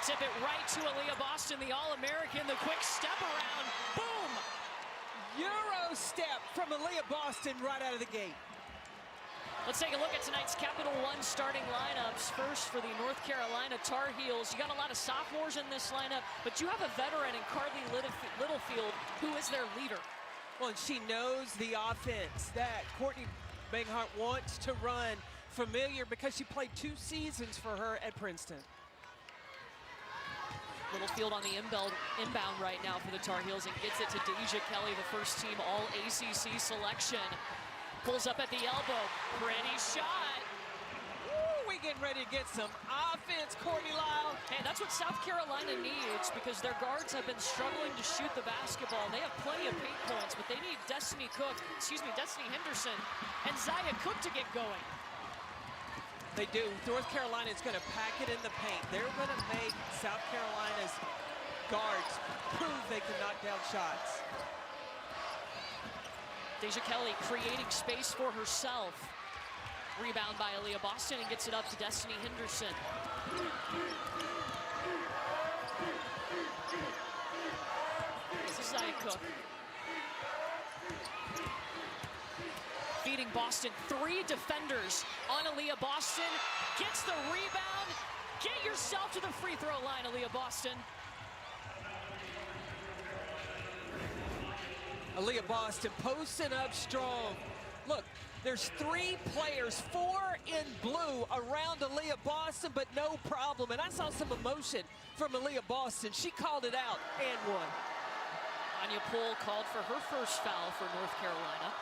tip it right to Aliyah Boston, the All-American, the quick step around, boom! Euro step from Aliyah Boston right out of the gate. Let's take a look at tonight's Capital One starting lineups. First for the North Carolina Tar Heels. You got a lot of sophomores in this lineup, but you have a veteran in Carly Littlefield, who is their leader. Well, and she knows the offense that Courtney Banghart wants to run, familiar because she played 2 seasons for her at Princeton. Littlefield on the inbound right now for the Tar Heels and gets it to Deja Kelly, the first team All-ACC selection. Pulls up at the elbow, pretty shot. Ooh, we getting ready to get some offense, Courtney Lyle. Hey, that's what South Carolina needs because their guards have been struggling to shoot the basketball. They have plenty of paint points, but they need Destiny Henderson and Zaya Cook to get going. They do. North Carolina is going to pack it in the paint. They're going to make South Carolina's guards prove they can knock down shots. Deja Kelly creating space for herself. Rebound by Aliyah Boston and gets it up to Destiny Henderson. This is Zaya Cook. Feeding Boston, 3 defenders on Aliyah Boston. Gets the rebound. Get yourself to the free throw line, Aliyah Boston. Aliyah Boston posting up strong. Look, there's 3 players, 4 in blue around Aliyah Boston, but no problem. And I saw some emotion from Aliyah Boston. She called it out and won. Anya Poole called for her first foul for North Carolina.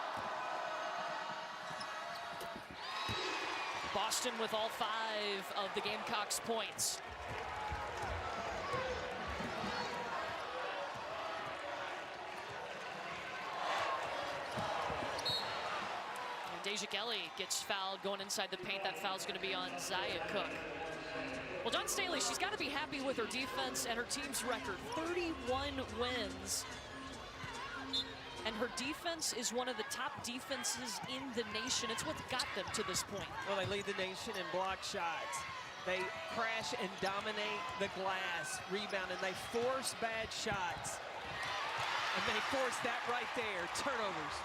Boston with all 5 of the Gamecocks points. Deja Kelly gets fouled going inside the paint. That foul's going to be on Zaya Cook. Well, Dawn Staley, she's got to be happy with her defense and her team's record. 31 wins. And her defense is one of the top defenses in the nation. It's what's got them to this point. Well, they lead the nation in block shots. They crash and dominate the glass, rebound, and they force bad shots. And they force that right there, turnovers.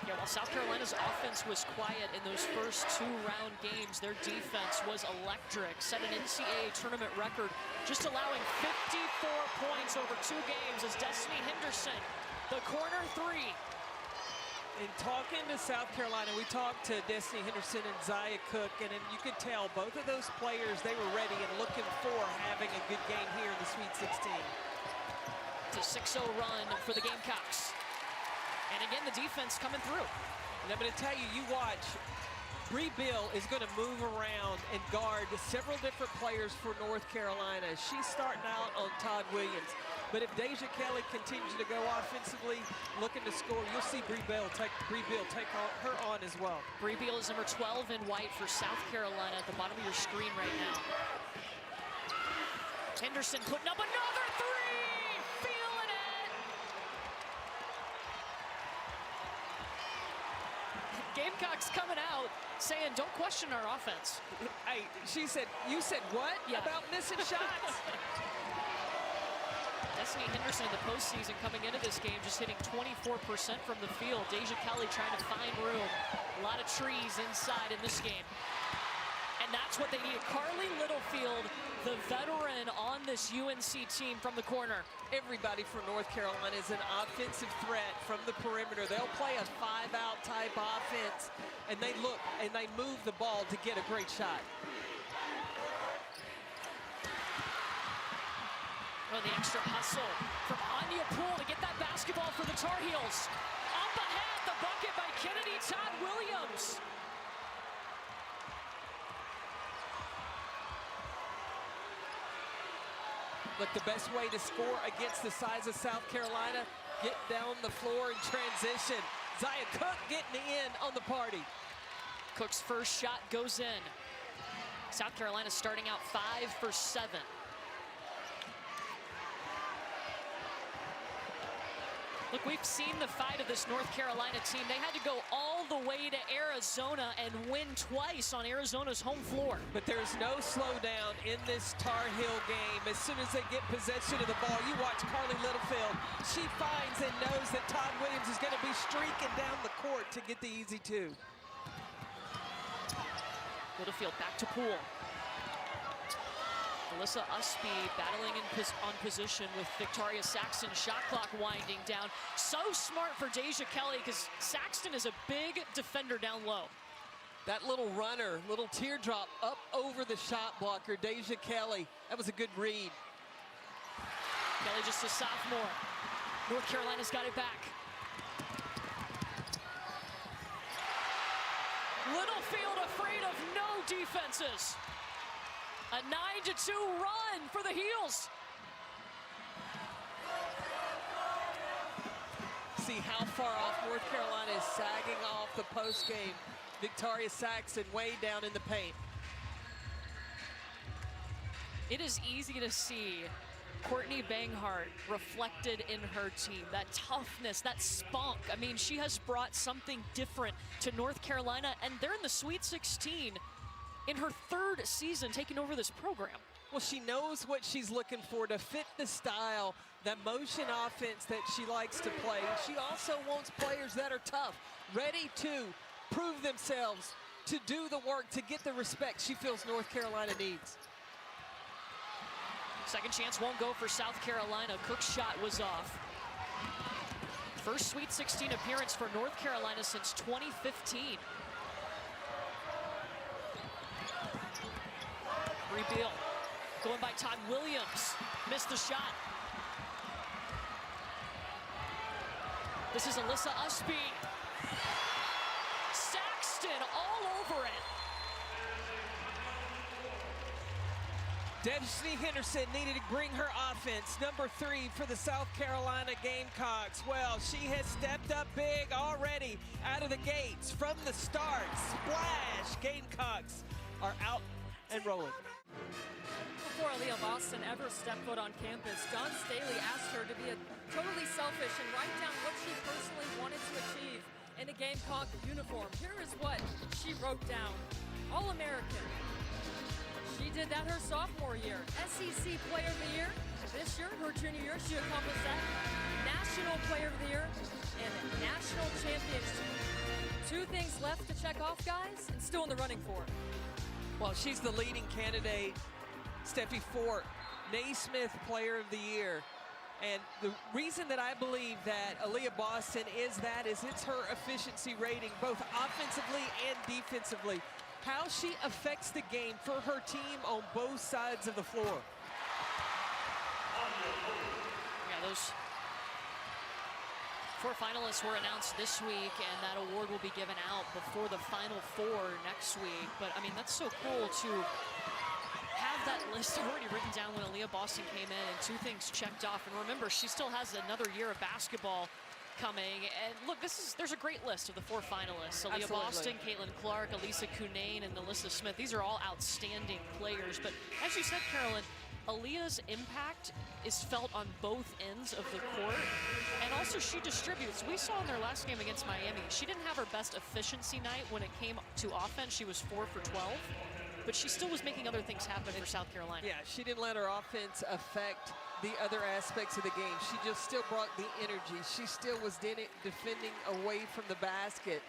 Yeah, while South Carolina's offense was quiet in those first 2-round games, their defense was electric. Set an NCAA tournament record, just allowing 54 points over 2 games as Destiny Henderson, the corner 3. In talking to South Carolina, we talked to Destiny Henderson and Zaya Cook, and you could tell both of those players, they were ready and looking for having a good game here in the Sweet 16. It's a 6-0 run for the Gamecocks. And again, the defense coming through. And I'm going to tell you, you watch, Bree Bill is going to move around and guard several different players for North Carolina. She's starting out on Todd Williams. But if Deja Kelly continues to go offensively, looking to score, you'll see Bree Bill take her on as well. Bree Bill is number 12 in white for South Carolina at the bottom of your screen right now. Henderson putting up another 3! Feeling it! Gamecocks coming out saying, don't question our offense. Hey, she said, you said what? Yeah. About missing shots? Destiny Henderson in the postseason coming into this game just hitting 24% from the field. Deja Kelly trying to find room. A lot of trees inside in this game. And that's what they needed. Carly Littlefield, the veteran on this UNC team from the corner. Everybody from North Carolina is an offensive threat from the perimeter. They'll play a 5-out type offense, and they look and they move the ball to get a great shot. Oh, the extra hustle from Anya Poole to get that basketball for the Tar Heels. Up ahead, the bucket by Kennedy Todd Williams. Look, the best way to score against the size of South Carolina, get down the floor in transition. Zaya Cook getting in on the party. Cook's first shot goes in. South Carolina starting out 5 for 7. Look, we've seen the fight of this North Carolina team. They had to go all the way to Arizona and win twice on Arizona's home floor. But there's no slowdown in this Tar Heel game. As soon as they get possession of the ball, you watch Carly Littlefield. She finds and knows that Todd Williams is going to be streaking down the court to get the easy two. Littlefield back to Poole. Alyssa Usby battling on position with Victoria Saxton. Shot clock winding down. So smart for Deja Kelly because Saxton is a big defender down low. That little runner, little teardrop up over the shot blocker, Deja Kelly. That was a good read. Kelly just a sophomore. North Carolina's got it back. Littlefield afraid of no defenses. A 9-2 run for the Heels. See how far off North Carolina is sagging off the post game. Victoria Saxton way down in the paint. It is easy to see Courtney Banghart reflected in her team. That toughness, that spunk. I mean, she has brought something different to North Carolina, and they're in the Sweet 16 in her third season taking over this program. Well, she knows what she's looking for to fit the style, that motion offense that she likes to play. She also wants players that are tough, ready to prove themselves, to do the work, to get the respect she feels North Carolina needs. Second chance won't go for South Carolina. Cook's shot was off. First Sweet 16 appearance for North Carolina since 2015. Reveal going by Todd Williams. Missed the shot. This is Alyssa Usby. Saxton all over it. Destiny Henderson needed to bring her offense. Number 3 for the South Carolina Gamecocks. Well, she has stepped up big already out of the gates from the start. Splash! Gamecocks are out and rolling. Before Aliyah Boston ever stepped foot on campus, Dawn Staley asked her to be totally selfish and write down what she personally wanted to achieve in a Gamecock uniform. Here is what she wrote down. All-American. She did that her sophomore year. SEC Player of the Year. This year, her junior year, she accomplished that. National Player of the Year and National Championship. 2 things left to check off, guys, and still in the running for. Well, she's the leading candidate. Steffi Fort, Naismith Player of the Year. And the reason that I believe that Aliyah Boston is it's her efficiency rating, both offensively and defensively. How she affects the game for her team on both sides of the floor. Yeah, those 4 finalists were announced this week, and that award will be given out before the Final 4 next week. But, I mean, that's so cool to have that list already written down when Aliyah Boston came in and 2 things checked off. And remember, she still has another year of basketball coming. And look, there's a great list of the 4 finalists. Aliyah Boston, Caitlin Clark, Elisa Cunane, and Alyssa Smith. These are all outstanding players. But as you said, Carolyn, Aliyah's impact is felt on both ends of the court. And also she distributes. We saw in their last game against Miami, she didn't have her best efficiency night when it came to offense. She was 4 for 12. But she still was making other things happen for South Carolina. Yeah, she didn't let her offense affect the other aspects of the game. She just still brought the energy. She still was defending away from the basket.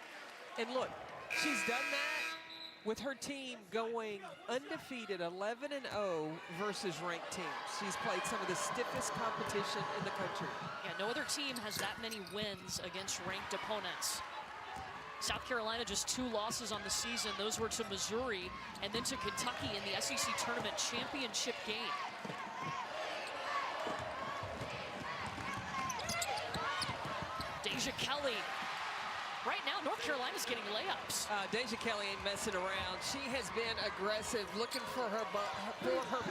And look, she's done that with her team going undefeated 11-0 versus ranked teams. She's played some of the stiffest competition in the country. Yeah, no other team has that many wins against ranked opponents. South Carolina just 2 losses on the season. Those were to Missouri and then to Kentucky in the SEC Tournament Championship game. Deja Kelly. Right now, North Carolina's getting layups. Deja Kelly ain't messing around. She has been aggressive, looking for her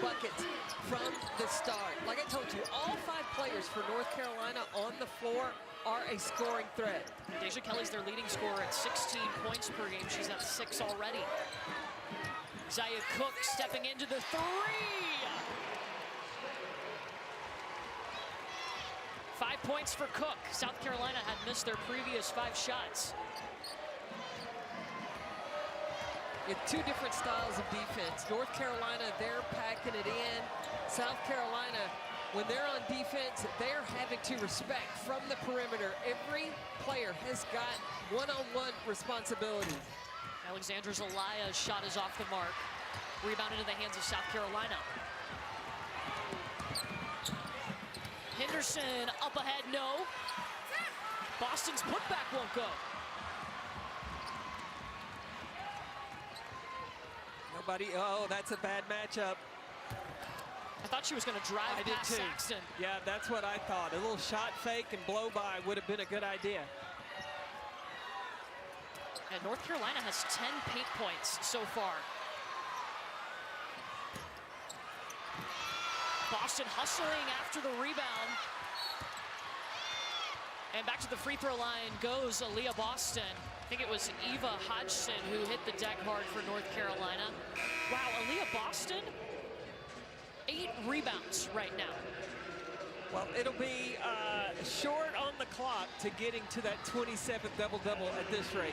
buckets from the start. Like I told you, all 5 players for North Carolina on the floor are a scoring threat. Deja Kelly's their leading scorer at 16 points per game. She's at 6 already. Zaya Cook stepping into the 3. 5 5 points for Cook. South Carolina had missed their previous 5 shots. With 2 different styles of defense. North Carolina, they're packing it in. South Carolina, when they're on defense, they're having to respect from the perimeter. Every player has got one-on-one responsibility. Alexandra's Aliyah shot is off the mark. Rebound into the hands of South Carolina. Henderson up ahead, no. Boston's putback won't go. Nobody, oh, that's a bad matchup. I thought she was going to drive I did past too. Saxton. Yeah, that's what I thought. A little shot fake and blow by would have been a good idea. And North Carolina has 10 paint points so far. Boston hustling after the rebound. And back to the free throw line goes Aliyah Boston. I think it was Eva Hodgson who hit the deck hard for North Carolina. Wow, Aliyah Boston, 8 rebounds right now. Well, it'll be short on the clock to getting to that 27th double-double at this rate.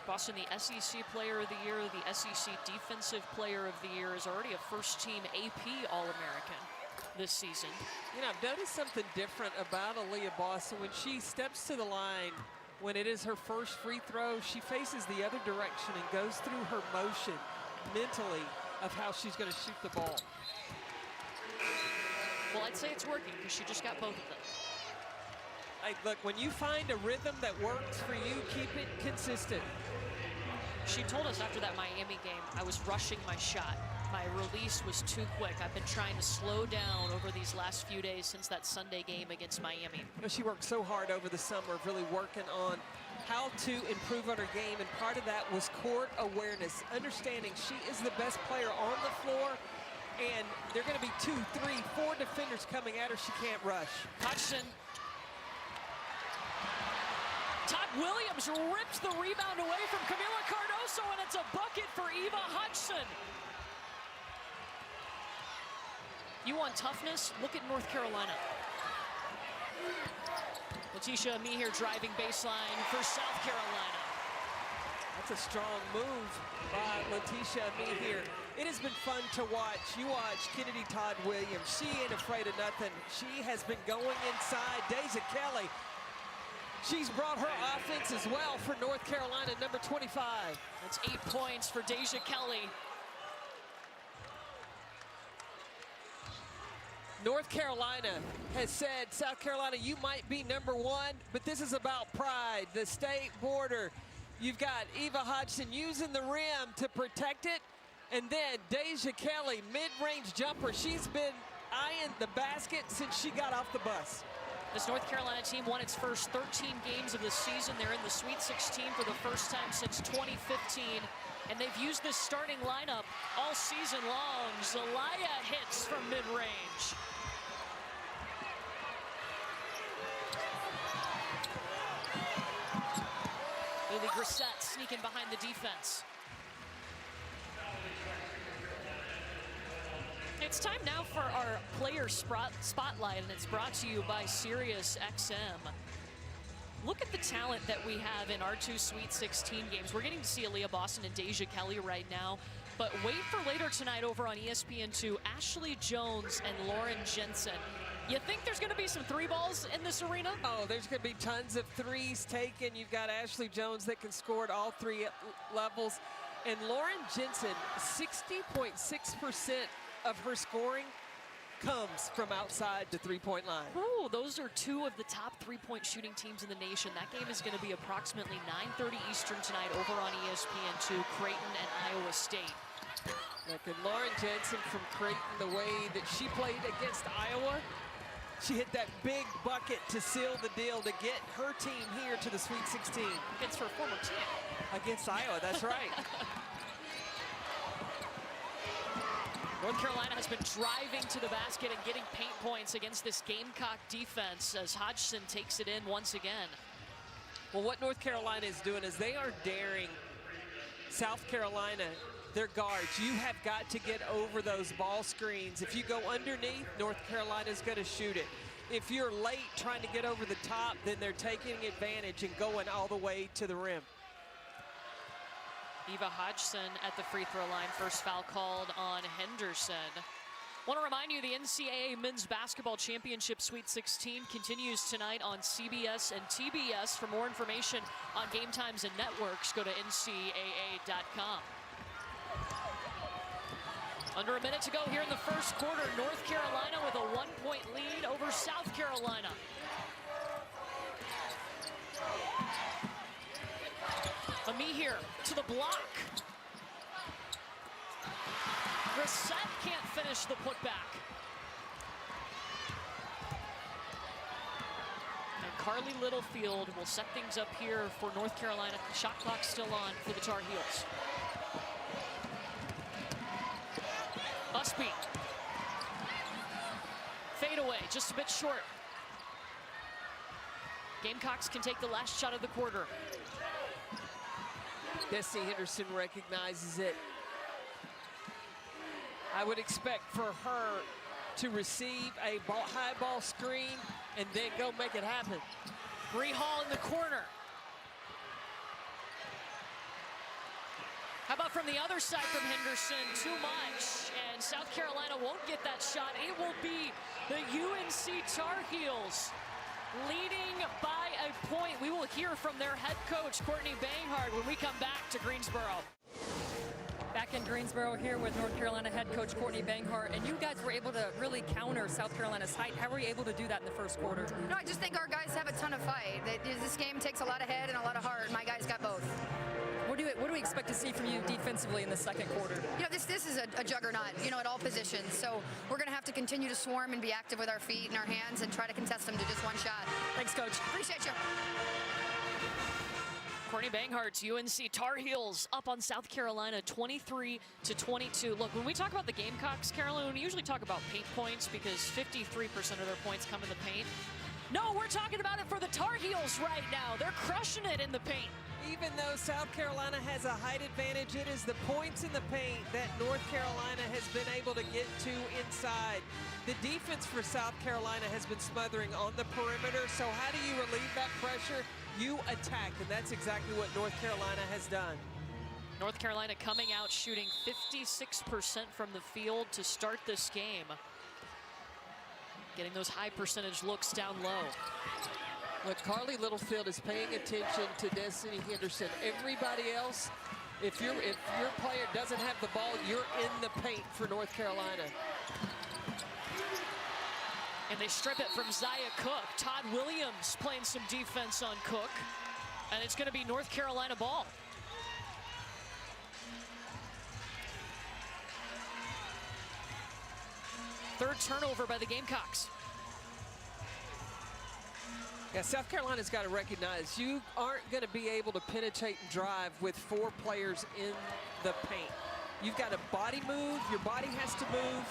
Boston, the SEC Player of the Year, the SEC Defensive Player of the Year, is already a first-team AP All-American this season. You know, I've noticed something different about Aliyah Boston. When she steps to the line, when it is her first free throw, she faces the other direction and goes through her motion mentally of how she's going to shoot the ball. Well, I'd say it's working because she just got both of them. Hey, look, when you find a rhythm that works for you, keep it consistent. She told us after that Miami game, I was rushing my shot. My release was too quick. I've been trying to slow down over these last few days since that Sunday game against Miami. You know, she worked so hard over the summer, really working on how to improve on her game, and part of that was court awareness, understanding she is the best player on the floor, and there are going to be 2, 3, 4 defenders coming at her. She can't rush. Hodgson. Todd Williams rips the rebound away from Camila Cardoso, and it's a bucket for Eva Hodgson. You want toughness? Look at North Carolina. Letitia Amee here driving baseline for South Carolina. That's a strong move by Letitia Amee here. It has been fun to watch. You watch Kennedy Todd Williams. She ain't afraid of nothing. She has been going inside. Deja Kelly. She's brought her offense as well for North Carolina, number 25. That's 8 points for Deja Kelly. North Carolina has said, South Carolina, you might be number 1, but this is about pride, the state border. You've got Eva Hodgson using the rim to protect it, and then Deja Kelly, mid-range jumper. She's been eyeing the basket since she got off the bus. This North Carolina team won its first 13 games of the season. They're in the Sweet 16 for the first time since 2015. And they've used this starting lineup all season long. Zelaya hits from mid-range. Lily Grissett sneaking behind the defense. It's time now for our player spotlight, and it's brought to you by SiriusXM. Look at the talent that we have in our 2 Sweet 16 games. We're getting to see Aliyah Boston and Deja Kelly right now, but wait for later tonight over on ESPN2, Ashley Jones and Lauren Jensen. You think there's going to be some 3 balls in this arena? Oh, there's going to be tons of threes taken. You've got Ashley Jones that can score at all 3 levels. And Lauren Jensen, 60.6% of her scoring comes from outside the 3-point line. Ooh, those are 2 of the top 3-point shooting teams in the nation. That game is going to be approximately 9:30 Eastern tonight over on ESPN2, Creighton and Iowa State. Look, and Lauren Jensen from Creighton, the way that she played against Iowa, she hit that big bucket to seal the deal to get her team here to the Sweet 16. Against her former team. Against Iowa, that's right. North Carolina has been driving to the basket and getting paint points against this Gamecock defense as Hodgson takes it in once again. Well, what North Carolina is doing is they are daring South Carolina their guards. You have got to get over those ball screens. If you go underneath, North Carolina's going to shoot it. If you're late trying to get over the top, then they're taking advantage and going all the way to the rim. Eva Hodgson at the free throw line. First foul called on Henderson. Want to remind you, the NCAA Men's Basketball Championship Sweet 16 continues tonight on CBS and TBS. For more information on game times and networks, go to ncaa.com. Under a minute to go here in the first quarter. North Carolina with a 1-point lead over South Carolina. Ami here to the block. Brissett can't finish the putback. And Carly Littlefield will set things up here for North Carolina. Shot clock still on for the Tar Heels. Usby. Fade away, just a bit short. Gamecocks can take the last shot of the quarter. Destiny Henderson recognizes it. I would expect for her to receive a high ball screen and then go make it happen. Bree Hall in the corner. How about from the other side from Henderson? Too much, and South Carolina won't get that shot. It will be the UNC Tar Heels leading by a point. We will hear from their head coach, Courtney Banghart, when we come back to Greensboro. Back in Greensboro here with North Carolina head coach Courtney Banghart, and you guys were able to really counter South Carolina's height. How were you able to do that in the first quarter? No, I just think our guys have a ton of fight. This game takes a lot of head and a lot of heart, and my guys got both. What do we expect to see from you defensively in the second quarter? You know, this is a juggernaut, you know, at all positions. So we're going to have to continue to swarm and be active with our feet and our hands and try to contest them to just one shot. Thanks, Coach. Appreciate you. Courtney Banghart's UNC Tar Heels up on South Carolina 23-22. Look, when we talk about the Gamecocks, Carolyn, we usually talk about paint points because 53% of their points come in the paint. No, we're talking about it for the Tar Heels right now. They're crushing it in the paint. Even though South Carolina has a height advantage, it is the points in the paint that North Carolina has been able to get to inside. The defense for South Carolina has been smothering on the perimeter, so how do you relieve that pressure? You attack, and that's exactly what North Carolina has done. North Carolina coming out shooting 56% from the field to start this game. Getting those high percentage looks down low. Look, Carly Littlefield is paying attention to Destiny Henderson. Everybody else, if your player doesn't have the ball, you're in the paint for North Carolina. And they strip it from Zaya Cook. Todd Williams playing some defense on Cook. And it's going to be North Carolina ball. Third turnover by the Gamecocks. Yeah, South Carolina's got to recognize you aren't going to be able to penetrate and drive with 4 players in the paint. You've got to body move, your body has to move,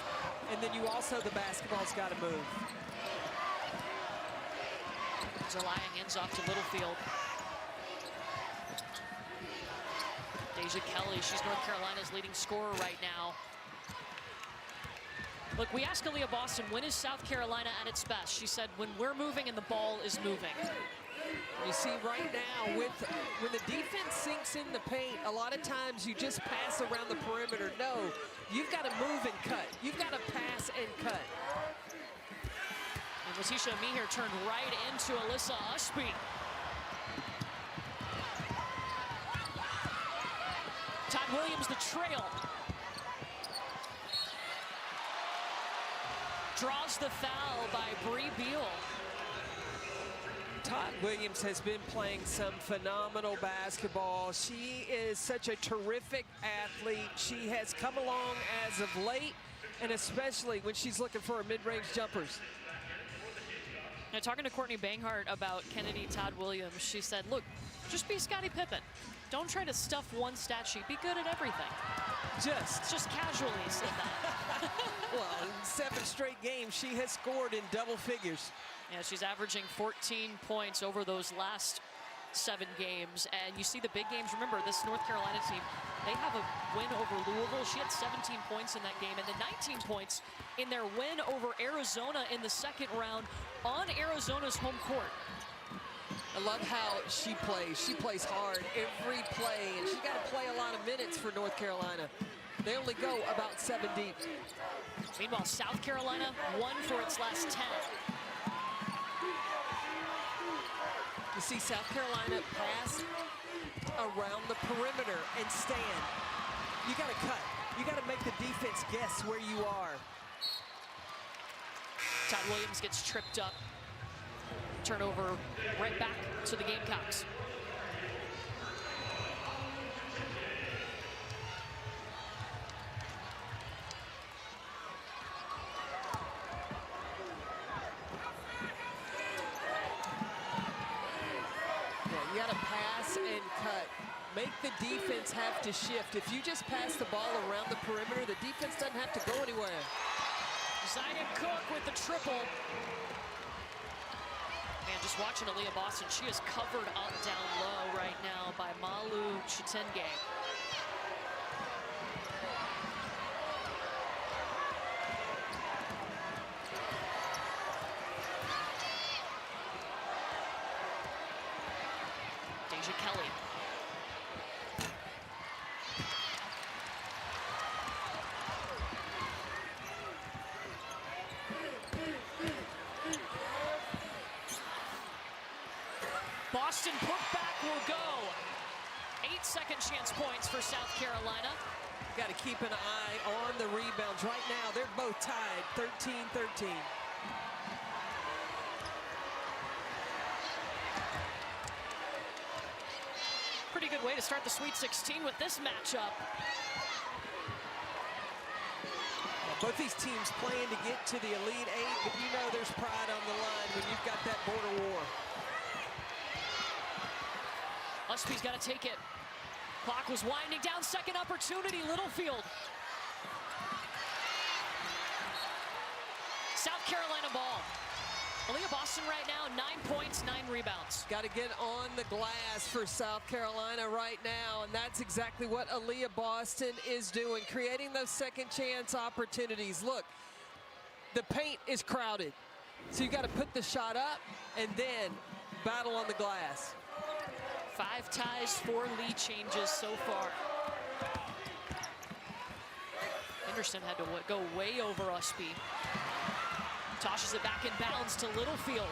and then you also, the basketball's got to move. Zelaya hands off to Littlefield. Deja Kelly, she's North Carolina's leading scorer right now. Look, we asked Aliyah Boston, when is South Carolina at its best? She said, when we're moving and the ball is moving. You see right now, when the defense sinks in the paint, a lot of times you just pass around the perimeter. No, you've got to move and cut. You've got to pass and cut. And Letitia Meeher turned right into Alyssa Usby. Todd Williams the trail. Draws the foul by Bree Beal. Todd Williams has been playing some phenomenal basketball. She is such a terrific athlete. She has come along as of late, and especially when she's looking for her mid-range jumpers. Now, talking to Courtney Banghart about Kennedy Todd Williams, she said, look, just be Scottie Pippen. Don't try to stuff one stat sheet. Be good at everything. Just casually said that. Well, in 7 straight games, she has scored in double figures. Yeah, she's averaging 14 points over those last 7 games. And you see the big games. Remember, this North Carolina team, they have a win over Louisville. She had 17 points in that game, and then 19 points in their win over Arizona in the second round on Arizona's home court. I love how she plays. She plays hard every play, and she's got to play a lot of minutes for North Carolina. They only go about 7 deep. Meanwhile, South Carolina won for its last 10. You see South Carolina pass around the perimeter and stand. You got to cut. You got to make the defense guess where you are. Todd Williams gets tripped up. Turnover right back to the Gamecocks. You got to pass and cut. Make the defense have to shift. If you just pass the ball around the perimeter, the defense doesn't have to go anywhere. Zaya Cook with the triple. Man, just watching Aliyah Boston, she is covered up down low right now by Malu Chitenge. Deja Kelly. Boston putback will go. 8 second chance points for South Carolina. Got to keep an eye on the rebounds. Right now, they're both tied, 13-13. Pretty good way to start the Sweet 16 with this matchup. Both these teams playing to get to the Elite Eight, but you know there's pride on the line when you've got that border war. Usby's got to take it. Clock was winding down. Second opportunity, Littlefield. South Carolina ball. Aliyah Boston right now, 9 points, 9 rebounds. Got to get on the glass for South Carolina right now, and that's exactly what Aliyah Boston is doing, creating those second chance opportunities. Look, the paint is crowded, so you got to put the shot up and then battle on the glass. 5 ties, 4 lead changes so far. Henderson had to go way over Usby. Tosses it back in bounds to Littlefield.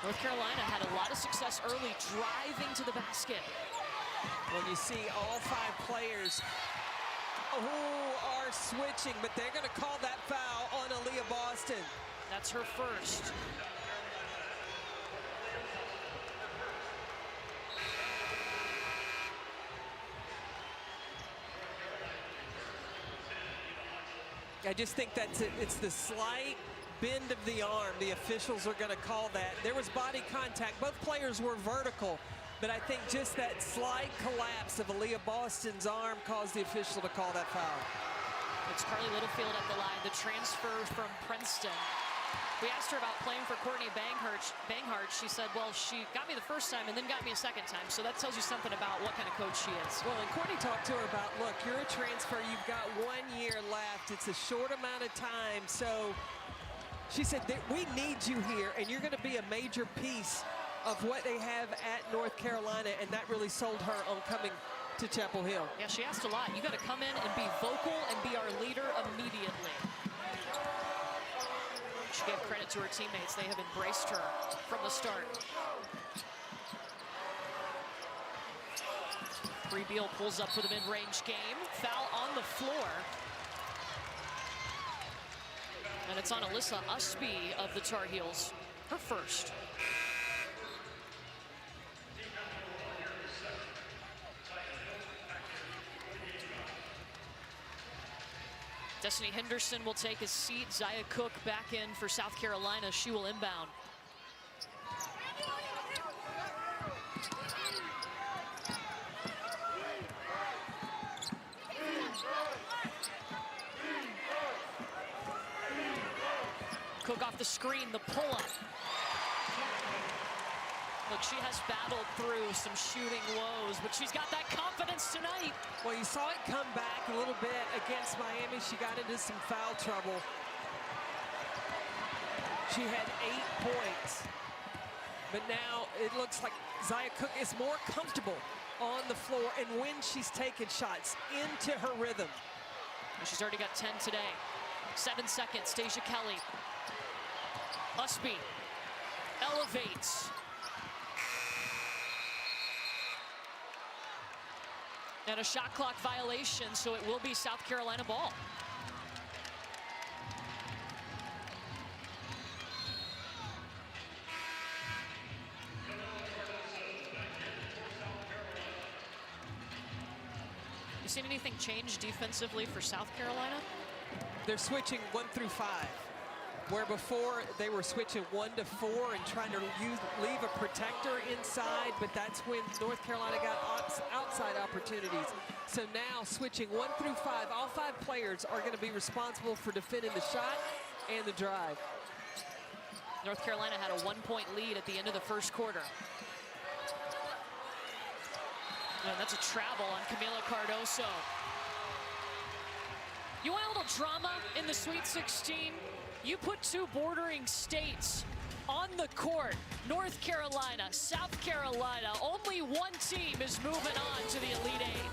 North Carolina had a lot of success early driving to the basket. When you see all 5 players who are switching, but they're going to call that foul on Aliyah Boston. That's her first. I just think that's it. It's the slight bend of the arm. The officials are going to call that. There was body contact. Both players were vertical, but I think just that slight collapse of Aliyah Boston's arm caused the official to call that foul. It's Carly Littlefield at the line, the transfer from Princeton. We asked her about playing for Courtney Banghart. She said, well, she got me the first time and then got me a second time. So that tells you something about what kind of coach she is. Well, and Courtney talked to her about, look, you're a transfer. You've got 1 year left. It's a short amount of time. So she said that we need you here, and you're going to be a major piece of what they have at North Carolina, and that really sold her on coming to Chapel Hill. Yeah, she asked a lot. You got to come in and be vocal and be our leader immediately. She gave credit to her teammates. They have embraced her from the start. Bree Beal pulls up for the mid-range game. Foul on the floor. And it's on Alyssa Usby of the Tar Heels, her first. Destiny Henderson will take his seat. Zaya Cook back in for South Carolina. She will inbound. Cook off the screen, the pull-up. Look, she has battled through some shooting woes, but she's got that confidence tonight. Well, you saw it come back a little bit against Miami. She got into some foul trouble. She had 8 points. But now it looks like Zia Cook is more comfortable on the floor and when she's taking shots into her rhythm. She's already got 10 today. 7 seconds, Deja Kelly. Usby elevates. And a shot clock violation, so it will be South Carolina ball. You seen anything change defensively for South Carolina? They're switching 1 through 5, where before they were switching 1 to 4 and trying to leave a protector inside, but that's when North Carolina got outside opportunities. So now switching 1 through 5, all 5 players are going to be responsible for defending the shot and the drive. North Carolina had a 1-point lead at the end of the first quarter. And that's a travel on Camila Cardoso. You want a little drama in the Sweet 16? You put 2 bordering states on the court. North Carolina, South Carolina. Only one team is moving on to the Elite Eight.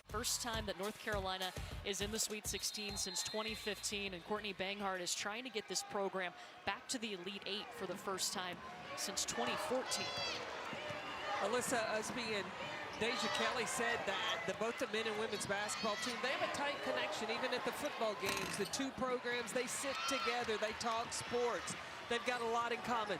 First time that North Carolina is in the Sweet 16 since 2015, and Courtney Banghart is trying to get this program back to the Elite Eight for the first time since 2014. Alyssa Usby and Deja Kelly said that both the men and women's basketball team, they have a tight connection. Even at the football games, the 2 programs, they sit together, they talk sports. They've got a lot in common.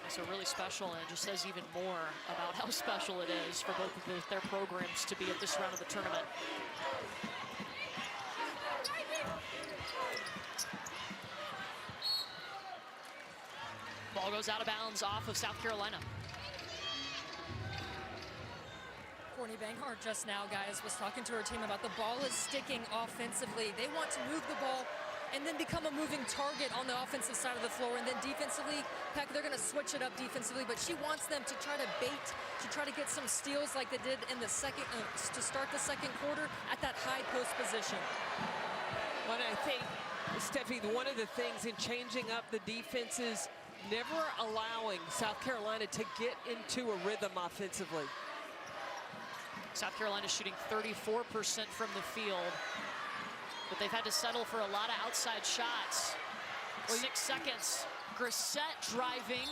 So really special, and it just says even more about how special it is for both of their programs to be at this round of the tournament. Ball goes out of bounds off of South Carolina. Courtney Banghart just now, guys, was talking to her team about the ball is sticking offensively. They want to move the ball and then become a moving target on the offensive side of the floor. And then defensively, heck, they're going to switch it up defensively, but she wants them to try to bait, to try to get some steals like they did in the second, to start the second quarter at that high post position. Well, I think, Steffi, one of the things in changing up the defense is never allowing South Carolina to get into a rhythm offensively. South Carolina shooting 34% from the field, but they've had to settle for a lot of outside shots. 6 seconds. Grissett driving.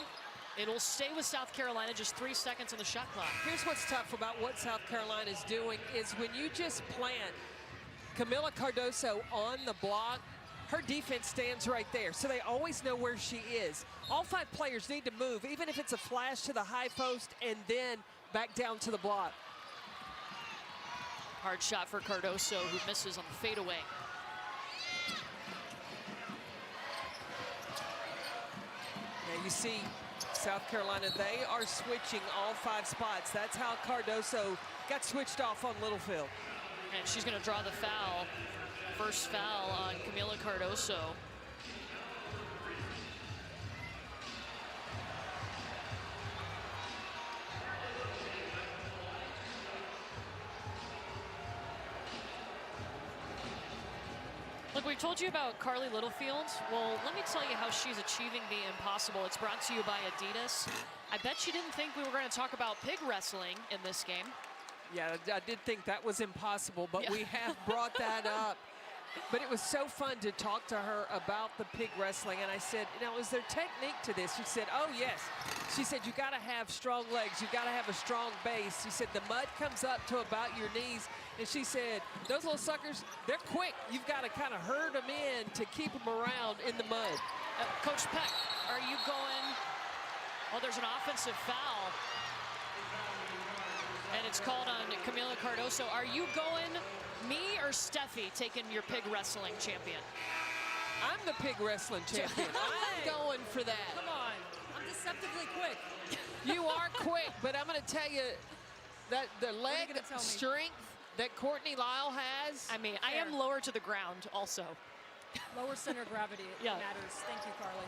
It'll stay with South Carolina, just 3 seconds on the shot clock. Here's what's tough about what South Carolina is doing is when you just plant Camila Cardoso on the block, her defense stands right there, so they always know where she is. All 5 players need to move, even if it's a flash to the high post and then back down to the block. Hard shot for Cardoso, who misses on the fadeaway. Now you see South Carolina, they are switching all 5 spots. That's how Cardoso got switched off on Littlefield. And she's going to draw the foul. First foul on Camila Cardoso. Look, we told you about Carly Littlefield. Well, let me tell you how she's achieving the impossible. It's brought to you by Adidas. I bet you didn't think we were going to talk about pig wrestling in this game. Yeah, I did think that was impossible, but we have brought that up. But it was so fun to talk to her about the pig wrestling. And I said, now, is there technique to this? She said, oh, yes. She said, you got to have strong legs. You got to have a strong base. She said, the mud comes up to about your knees. And she said, those little suckers, they're quick. You've got to kind of herd them in to keep them around in the mud. Coach Peck, are you going? Oh, there's an offensive foul. And it's called on Camila Cardoso. Are you going, me or Steffi, taking your pig wrestling champion? I'm the pig wrestling champion. I'm going for that. Come on, I'm deceptively quick. You are quick, but I'm going to tell you, the leg gonna tell me? strength that Courtney Lyle has. I mean, I am Fair. lower to the ground also. Lower center of gravity Yeah. matters. Thank you, Carly.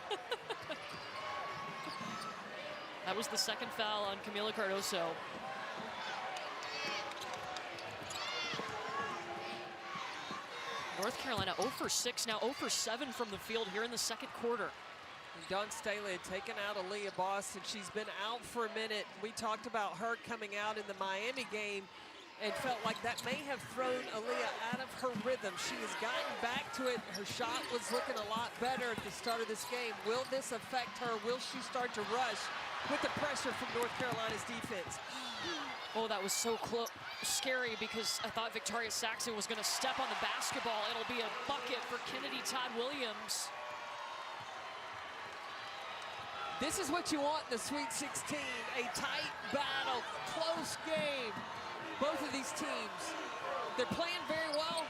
That was the second foul on Camila Cardoso. North Carolina 0 for 6, now 0 for 7 from the field here in the second quarter. Dawn Staley had taken out Aliyah Boston. She's been out for a minute. We talked about her coming out in the Miami game and felt like that may have thrown Aliyah out of her rhythm. She has gotten back to it. Her shot was looking a lot better at the start of this game. Will this affect her? Will she start to rush with the pressure from North Carolina's defense? Oh, that was so scary because I thought Victoria Saxon was going to step on the basketball. It'll be a bucket for Kennedy Todd Williams. This is what you want in the Sweet 16, a tight battle, close game. Both of these teams, they're playing very well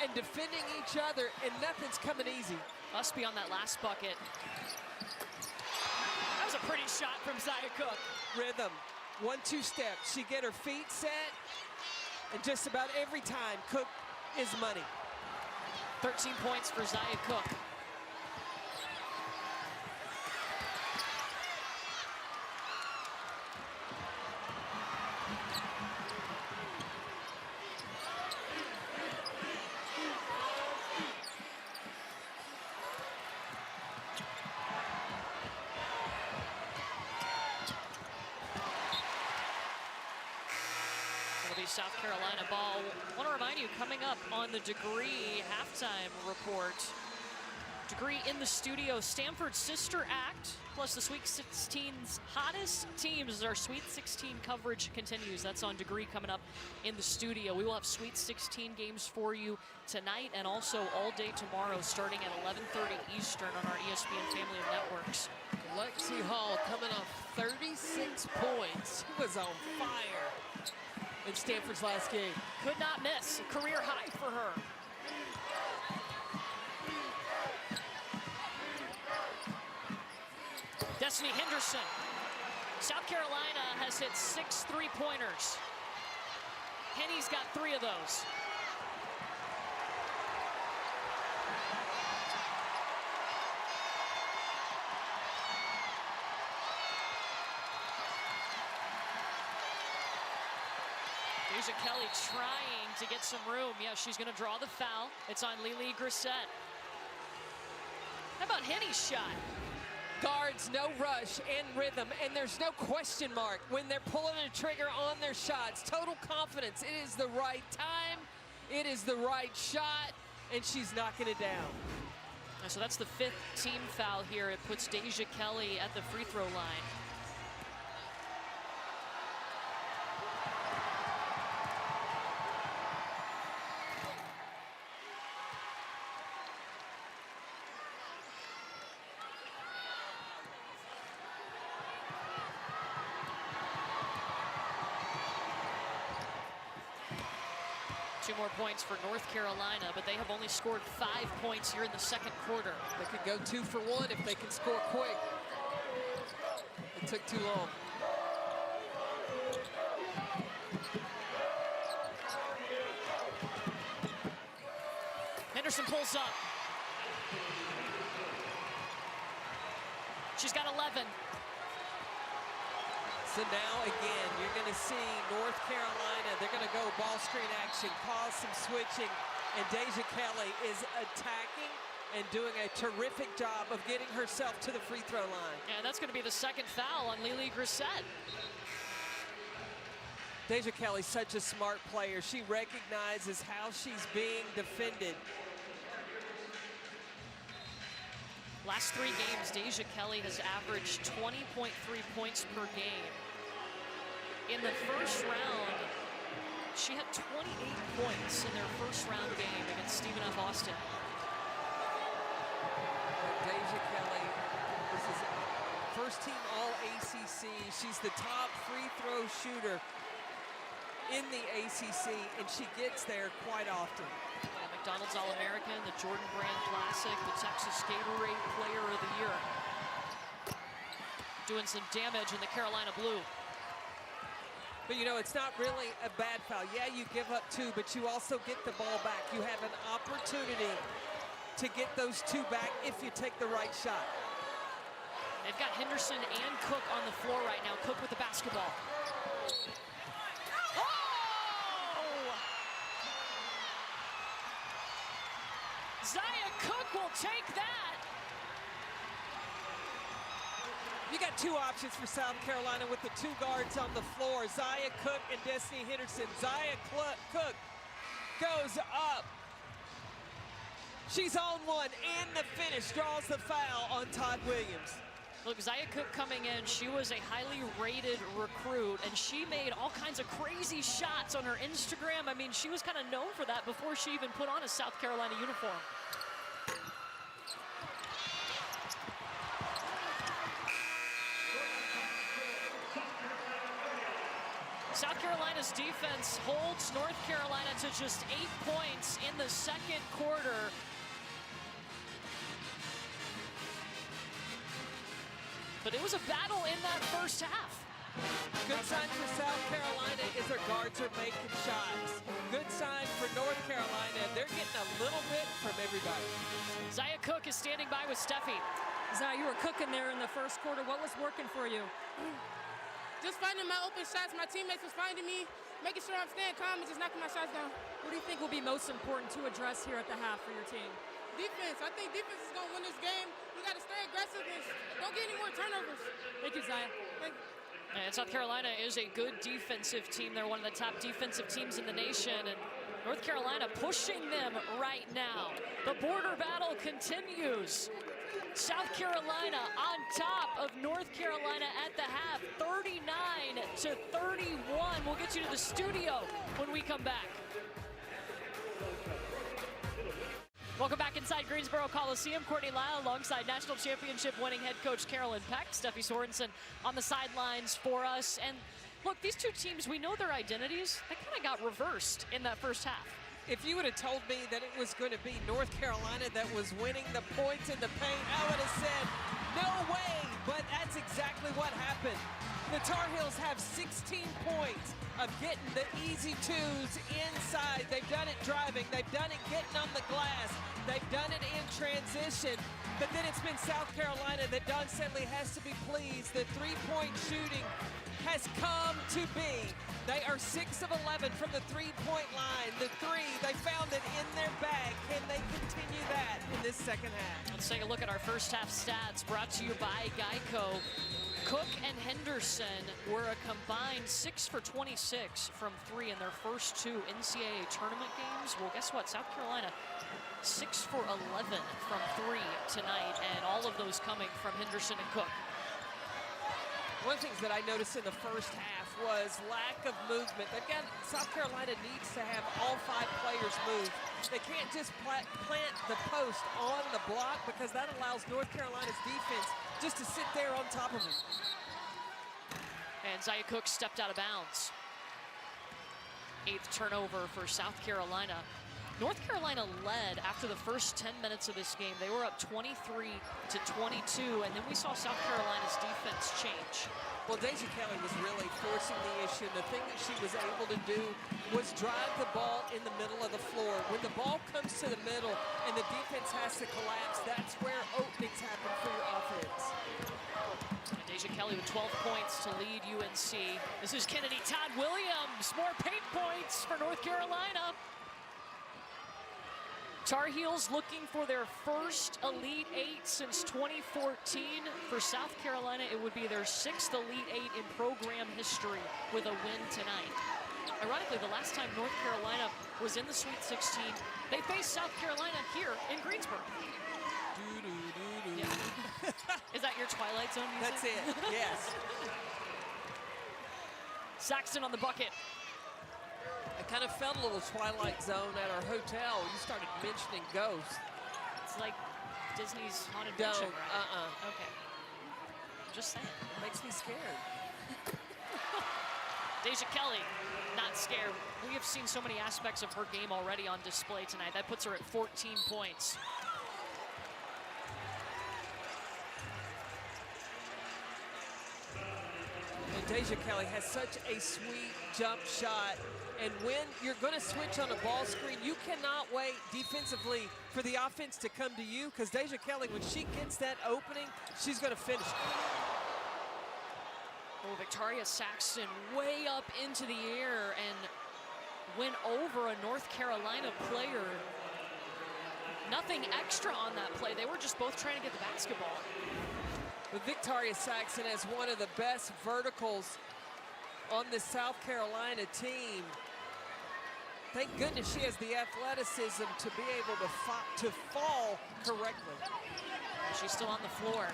and defending each other, and nothing's coming easy. Must be on that last bucket. That was a pretty shot from Zia Cook. Rhythm, 1-2 step. She get her feet set, and just about every time, Cook is money. 13 points for Zia Cook. South Carolina ball. I want to remind you, coming up on the Degree halftime report, Degree in the studio, Stanford's Sister Act, plus the Sweet 16's hottest teams as our Sweet 16 coverage continues. That's on Degree coming up in the studio. We will have Sweet 16 games for you tonight and also all day tomorrow starting at 11:30 Eastern on our ESPN family of networks. Lexi Hall coming off 36 points. She was on fire in Stanford's last game. Could not miss, a career high for her. Destiny Henderson. South Carolina has hit 6 3-pointers. Henny's got 3 of those. Deja Kelly trying to get some room. Yeah, she's going to draw the foul. It's on Lily Grissett. How about Henny's shot? Guards, no rush and rhythm, and there's no question mark when they're pulling the trigger on their shots. Total confidence. It is the right time. It is the right shot, and she's knocking it down. So that's the 5th team foul here. It puts Deja Kelly at the free throw line. Two more points for North Carolina, but they have only scored 5 points here in the second quarter. They could go 2 for 1 if they can score quick. It took too long. Henderson pulls up. She's got 11. So now, again, you're going to see North Carolina, they're going to go ball screen action, cause some switching, and Deja Kelly is attacking and doing a terrific job of getting herself to the free throw line. And that's going to be the second foul on Lily Grissett. Deja Kelly's such a smart player. She recognizes how she's being defended. Last 3 games, Deja Kelly has averaged 20.3 points per game. In the first round, she had 28 points in their first round game against Stephen F. Austin. Deja Kelly, this is first team All-ACC. She's the top free throw shooter in the ACC, and she gets there quite often. McDonald's All-American, the Jordan Brand Classic, the Texas Gatorade Player of the Year. Doing some damage in the Carolina blue. But, you know, it's not really a bad foul. Yeah, you give up 2, but you also get the ball back. You have an opportunity to get those 2 back if you take the right shot. They've got Henderson and Cook on the floor right now. Cook with the basketball. Oh! Zaya Cook will take that. You got 2 options for South Carolina with the 2 guards on the floor, Zaya Cook and Destiny Henderson. Zaya Cook goes up. She's on one, and the finish draws the foul on Todd Williams. Look, Zaya Cook coming in, she was a highly rated recruit, and she made all kinds of crazy shots on her Instagram. I mean, she was kind of known for that before she even put on a South Carolina uniform. South Carolina's defense holds North Carolina to just 8 points in the second quarter. But it was a battle in that first half. Good sign for South Carolina is their guards are making shots. Good sign for North Carolina. They're getting a little bit from everybody. Zaya Cook is standing by with Steffi. Zaya, you were cooking there in the first quarter. What was working for you? Just finding my open shots. My teammates was finding me, making sure I'm staying calm and just knocking my shots down. What do you think will be most important to address here at the half for your team? Defense. I think defense is going to win this game. We got to stay aggressive and don't get any more turnovers. Thank you, Zaya. Thank you. And South Carolina is a good defensive team. They're one of the top defensive teams in the nation. And North Carolina pushing them right now. The border battle continues. South Carolina on top of North Carolina at the half, 39-31. We'll get you to the studio when we come back. Welcome back inside Greensboro Coliseum. Courtney Lyle alongside national championship winning head coach Carolyn Peck. Steffi Sorensen on the sidelines for us. And look, these two teams, we know their identities. They kind of got reversed in that first half. If you would have told me that it was going to be North Carolina that was winning the points in the paint, I would have said, no way, but that's exactly what happened. The Tar Heels have 16 points of getting the easy 2s inside. They've done it driving, they've done it getting on the glass, they've done it in transition, but then it's been South Carolina that Don Sedley has to be pleased. The 3-point shooting has come to be. They are 6 of 11 from the 3-point line. The 3, they found it in their bag. Can they continue that in this second half? Let's take a look at our first half stats brought to you by Geico. Cook and Henderson were a combined 6 for 26 from 3 in their first 2 NCAA tournament games. Well, guess what? South Carolina 6 for 11 from 3 tonight, and all of those coming from Henderson and Cook. One of the things that I noticed in the first half was lack of movement. South Carolina needs to have all 5 players move. They can't just plant the post on the block because that allows North Carolina's defense just to sit there on top of them. And Zaya Cook stepped out of bounds. 8th turnover for South Carolina. North Carolina led after the first 10 minutes of this game. They were up 23-22, and then we saw South Carolina's defense change. Well, Deja Kelly was really forcing the issue. The thing that she was able to do was drive the ball in the middle of the floor. When the ball comes to the middle and the defense has to collapse, that's where openings happen for your offense. And Deja Kelly with 12 points to lead UNC. This is Kennedy Todd Williams. More paint points for North Carolina. Tar Heels looking for their first Elite 8 since 2014. For South Carolina, it would be their 6th Elite 8 in program history with a win tonight. Ironically, the last time North Carolina was in the Sweet 16, they faced South Carolina here in Greensboro. Yeah. Is that your Twilight Zone music? That's it, yes. Saxton on the bucket. I kind of felt a little Twilight Zone at our hotel. You started mentioning ghosts. It's like Disney's Haunted Don't, Mansion, right? Okay. I'm just saying. It makes me scared. Deja Kelly, not scared. We have seen so many aspects of her game already on display tonight. That puts her at 14 points. And Deja Kelly has such a sweet jump shot. And when you're going to switch on a ball screen, you cannot wait defensively for the offense to come to you, because Deja Kelly, when she gets that opening, she's going to finish. Oh, Victoria Saxton way up into the air and went over a North Carolina player. Nothing extra on that play. They were just both trying to get the basketball. But Victoria Saxton has one of the best verticals on the South Carolina team. Thank goodness she has the athleticism to be able to fall correctly. She's still on the floor.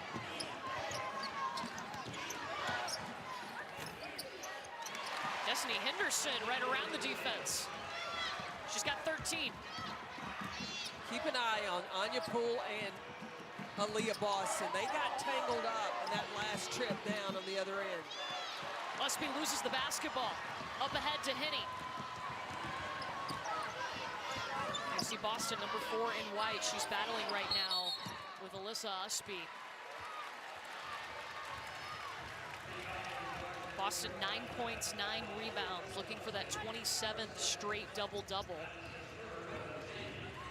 Destiny Henderson right around the defense. She's got 13. Keep an eye on Anya Poole and Aliyah Boston. They got tangled up in that last trip down on the other end. Lusby loses the basketball. Up ahead to Henny. I see Boston, number 4 in white. She's battling right now with Alyssa Usby. Boston 9 points, 9 rebounds, looking for that 27th straight double-double.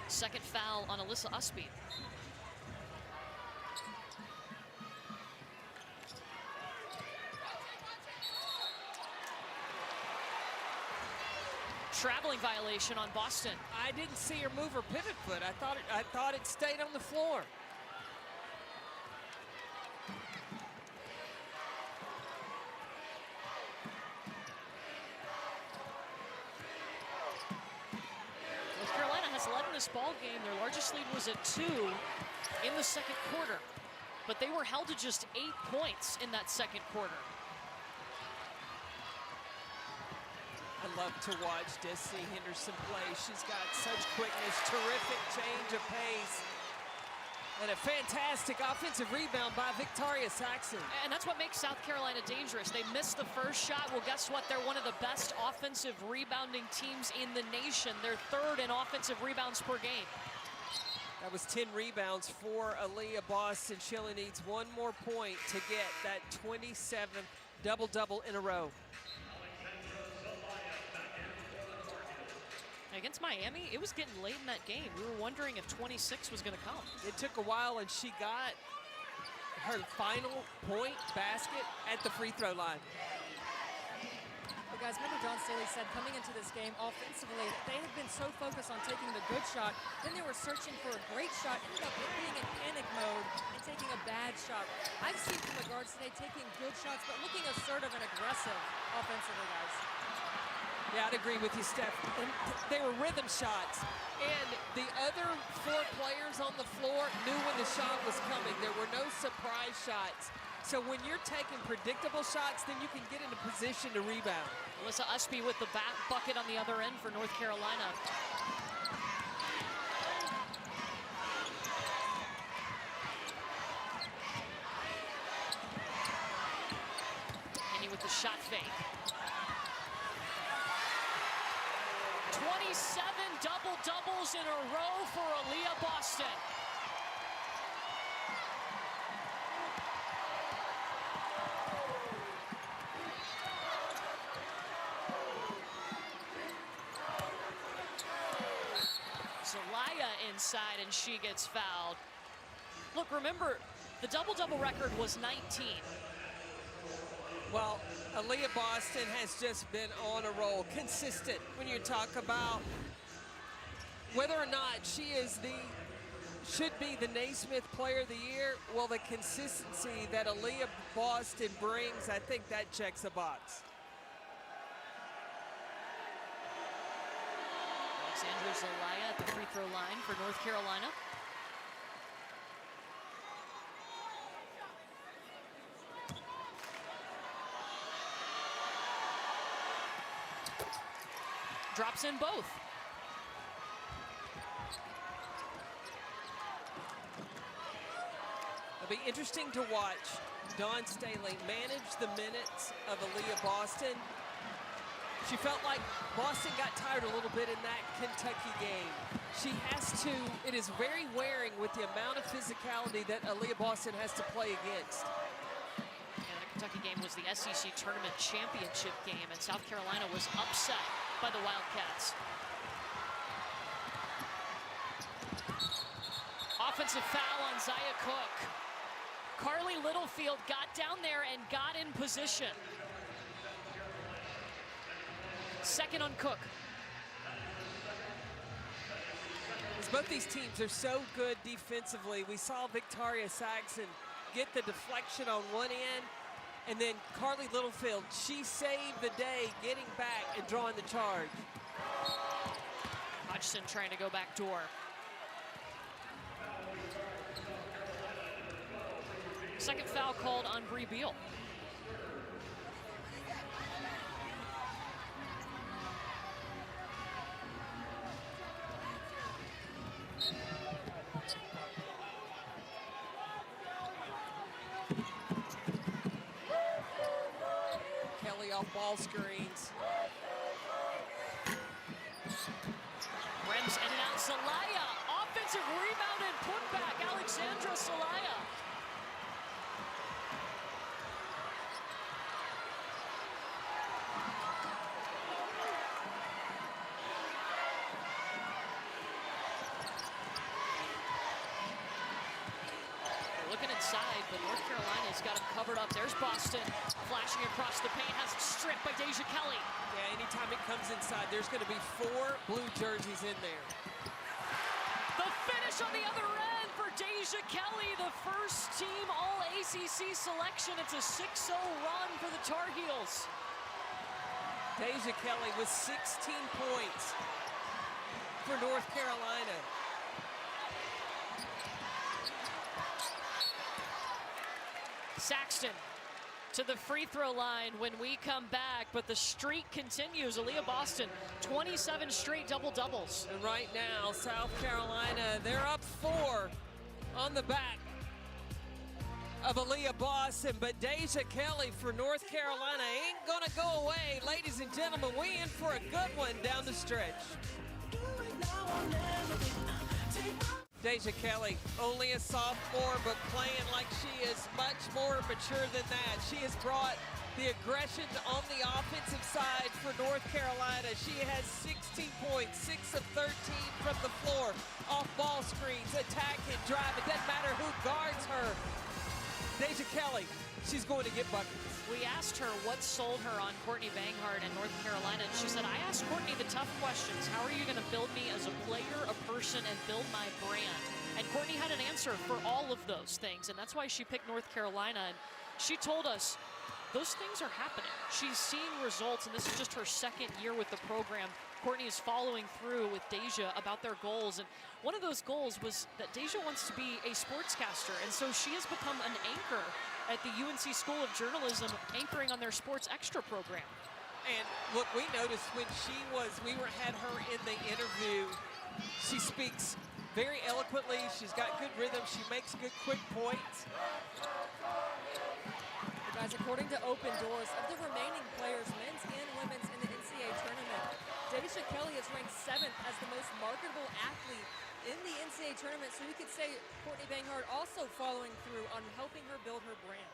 Second foul on Alyssa Usby. Traveling violation on Boston. I didn't see her move her pivot foot. I thought it stayed on the floor. North Carolina has led in this ball game. Their largest lead was at 2 in the second quarter, but they were held to just 8 points in that second quarter. I love to watch Destiny Henderson play. She's got such quickness, terrific change of pace, and a fantastic offensive rebound by Victoria Saxton. And that's what makes South Carolina dangerous. They missed the first shot. Well, guess what? They're one of the best offensive rebounding teams in the nation. They're 3rd in offensive rebounds per game. That was 10 rebounds for Aliyah Boston. She only needs one more point to get that 27th double-double in a row. Against Miami, it was getting late in that game. We were wondering if 26 was going to come. It took a while, and she got her final point basket at the free throw line. But guys, remember Dawn Staley said coming into this game offensively, they had been so focused on taking the good shot, then they were searching for a great shot, ended up being in panic mode and taking a bad shot. I've seen from the guards today taking good shots, but looking assertive and aggressive offensively, guys. Yeah, I'd agree with you, Steph. And they were rhythm shots. And the other 4 players on the floor knew when the shot was coming. There were no surprise shots. So when you're taking predictable shots, then you can get into position to rebound. Alyssa Usby with the bucket on the other end for North Carolina. Henny with the shot fake. 27 double-doubles in a row for Aliyah Boston. Zelaya inside, and she gets fouled. Look, remember, the double-double record was 19. Well, Aliyah Boston has just been on a roll, consistent. When you talk about whether or not she is should be the Naismith Player of the Year, well, the consistency that Aliyah Boston brings, I think that checks a box. Alexandra Zelaya at the free throw line for North Carolina. Drops in both. It'll be interesting to watch Dawn Staley manage the minutes of Aliyah Boston. She felt like Boston got tired a little bit in that Kentucky game. She has to, it is very wearing with the amount of physicality that Aliyah Boston has to play against. Yeah, that Kentucky game was the SEC Tournament Championship game, and South Carolina was upset by the Wildcats. Offensive foul on Zaya Cook. Carly Littlefield got down there and got in position. Second on Cook. Both these teams are so good defensively. We saw Victoria Saxon get the deflection on one end, and then Carly Littlefield, she saved the day getting back and drawing the charge. Hodgson trying to go back door. Second foul called on Bree Beal. Kelly off ball screens. Rems in and out. Zelaya, offensive rebound and putback. Alexandra Zelaya. Looking inside, but North Carolina's got him covered up. There's Boston flashing across the paint, has it stripped by Deja Kelly. Yeah, anytime it comes inside, there's going to be 4 blue jerseys in there. The finish on the other end for Deja Kelly, the first team All-ACC selection. It's a 6-0 run for the Tar Heels. Deja Kelly with 16 points for North Carolina. Saxton to the free throw line when we come back, but the streak continues. Aliyah Boston, 27 straight double-doubles. And right now, South Carolina, they're up 4 on the back of Aliyah Boston, but Deja Kelly for North Carolina ain't gonna go away. Ladies and gentlemen, we in for a good one down the stretch. Deja Kelly, only a sophomore, but playing like she is much more mature than that. She has brought the aggression on the offensive side for North Carolina. She has 16 points, 6 of 13 from the floor, off ball screens, attack and drive. It doesn't matter who guards her. Deja Kelly, she's going to get buckets. We asked her what sold her on Courtney Banghart in North Carolina, and she said, I asked Courtney the tough questions. How are you going to build me as a player, a person, and build my brand? And Courtney had an answer for all of those things, and that's why she picked North Carolina. And she told us those things are happening. She's seeing results, and this is just her second year with the program. Courtney is following through with Deja about their goals, and one of those goals was that Deja wants to be a sportscaster, and so she has become an anchor at the UNC School of Journalism, anchoring on their Sports Extra program. And look, we noticed when we had her in the interview, she speaks very eloquently, she's got good rhythm, she makes good quick points. Guys, according to Open Doors, of the remaining players, men's and women's in the NCAA tournament, Deja Kelly is ranked 7th as the most marketable athlete in the NCAA tournament, so we could say Courtney Banghart also following through on helping her build her brand.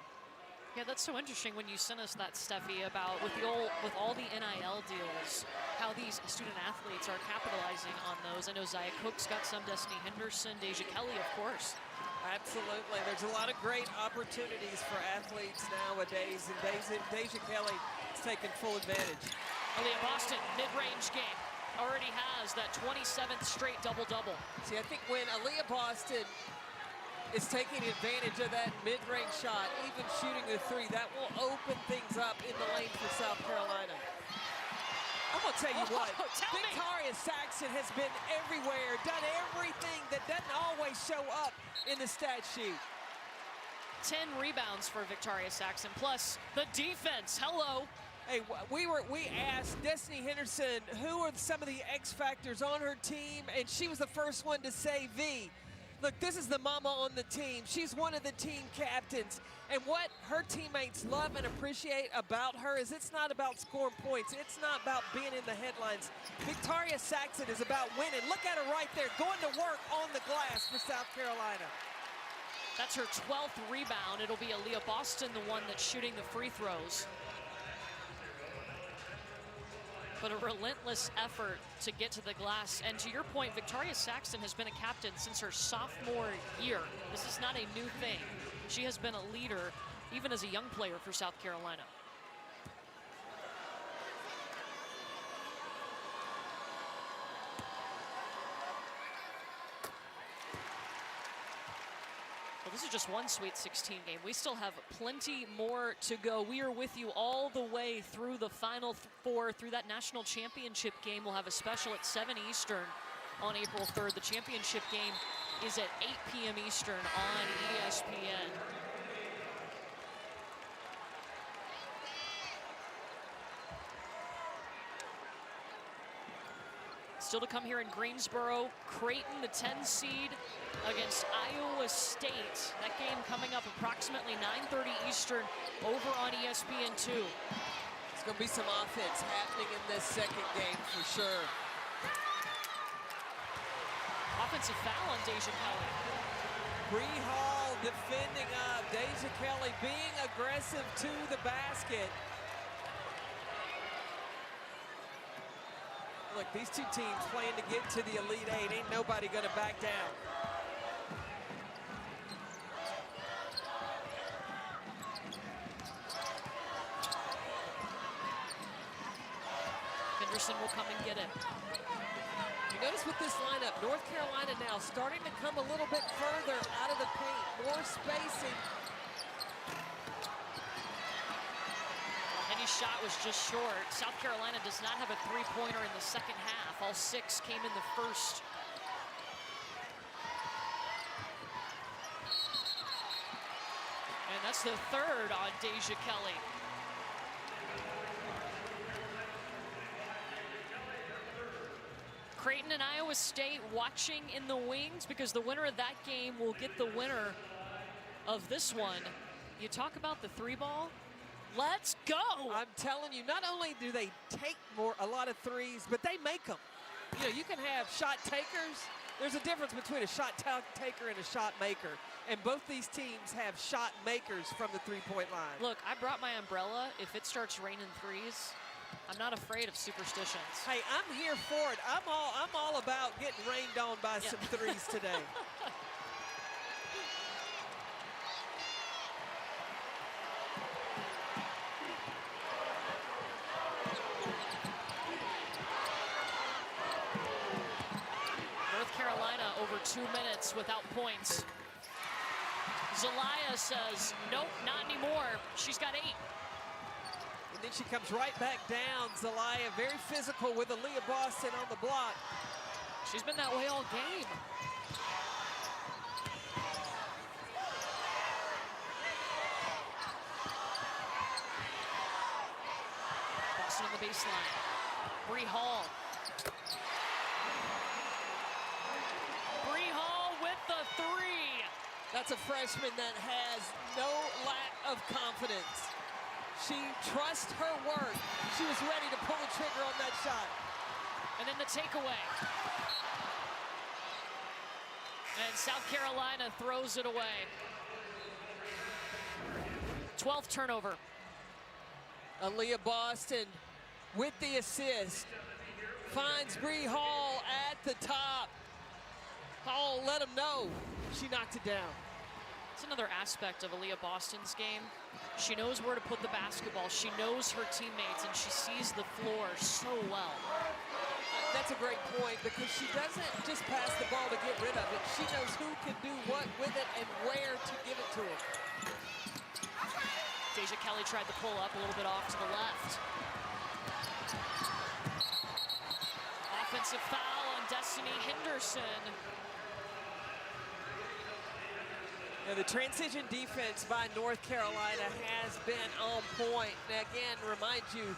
Yeah, that's so interesting when you sent us that, Steffi, about with all the NIL deals, how these student athletes are capitalizing on those. I know Zaya Cook's got some, Destiny Henderson, Deja Kelly, of course. Absolutely. There's a lot of great opportunities for athletes nowadays, and Deja Kelly is taking full advantage. Aliyah Boston, mid-range game, already has that 27th straight double-double. See, I think when Aliyah Boston is taking advantage of that mid-range shot, even shooting a 3, that will open things up in the lane for South Carolina. I'm going to tell you what, Victoria Saxon has been everywhere, done everything that doesn't always show up in the stat sheet. 10 rebounds for Victoria Saxon, plus the defense. Hello. Hey, we asked Destiny Henderson who are some of the X factors on her team, and she was the first one to say V. Look, this is the mama on the team. She's one of the team captains. And what her teammates love and appreciate about her is it's not about scoring points. It's not about being in the headlines. Victoria Saxon is about winning. Look at her right there, going to work on the glass for South Carolina. That's her 12th rebound. It'll be Aliyah Boston, the one that's shooting the free throws. But a relentless effort to get to the glass. And to your point, Victoria Saxton has been a captain since her sophomore year. This is not a new thing. She has been a leader, even as a young player for South Carolina. Well, this is just one Sweet 16 game. We still have plenty more to go. We are with you all the way through the Final Four, through that national championship game. We'll have a special at 7 Eastern on April 3rd. The championship game is at 8 p.m. Eastern on ESPN. Still to come here in Greensboro, Creighton, the 10 seed, against Iowa State. That game coming up approximately 9:30 Eastern over on ESPN2. There's going to be some offense happening in this second game for sure. Offensive foul on Deja Kelly. Bree Hall defending up. Deja Kelly being aggressive to the basket. Look, these two teams playing to get to the Elite Eight. Ain't nobody going to back down. Henderson will come and get it. You notice with this lineup, North Carolina now starting to come a little bit further out of the paint, more spacing. Any shot was just short. South Carolina does not have a three-pointer in the second half. All 6 came in the first. And that's the third on Deja Kelly. Creighton and Iowa State watching in the wings, because the winner of that game will get the winner of this one. You talk about the 3-ball. Let's go. I'm telling you, not only do they take a lot of threes, but they make them. You know, you can have shot takers. There's a difference between a shot taker and a shot maker. And both these teams have shot makers from the three-point line. Look, I brought my umbrella. If it starts raining threes, I'm not afraid of superstitions. Hey, I'm here for it. I'm all about getting rained on by some threes today. North Carolina over 2 minutes without points. Zelaya says, nope, not anymore. She's got 8. And then she comes right back down. Zelaya very physical with Aliyah Boston on the block. She's been that way all game. Boston on the baseline. Bree Hall. Bree Hall with the 3. That's a freshman that has no lack of confidence. She trusts her work. She was ready to pull the trigger on that shot. And then the takeaway. And South Carolina throws it away. 12th turnover. Aliyah Boston with the assist. Finds Bree Hall at the top. Hall let him know. She knocked it down. It's another aspect of Aliyah Boston's game. She knows where to put the basketball. She knows her teammates, and she sees the floor so well. That's a great point, because she doesn't just pass the ball to get rid of it. She knows who can do what with it and where to give it to her. Deja Kelly tried to pull up a little bit off to the left. Offensive foul on Destiny Henderson. Now, the transition defense by North Carolina has been on point. And again, remind you,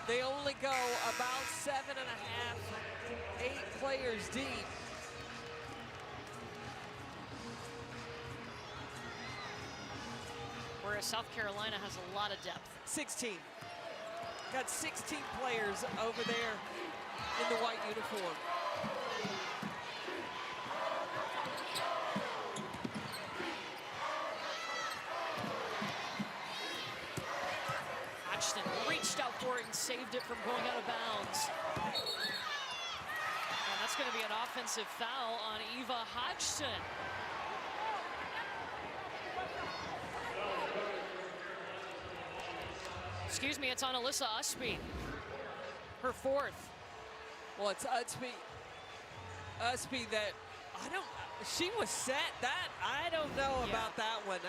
they only go about 7.5, 8 players deep. Whereas South Carolina has a lot of depth. 16. Got 16 players over there in the white uniform. saved it from going out of bounds. And that's going to be an offensive foul on Eva Hodgson. Excuse me, it's on Alyssa Usby. Her fourth. Well, it's Usby that, she was set. That, I don't know about that one.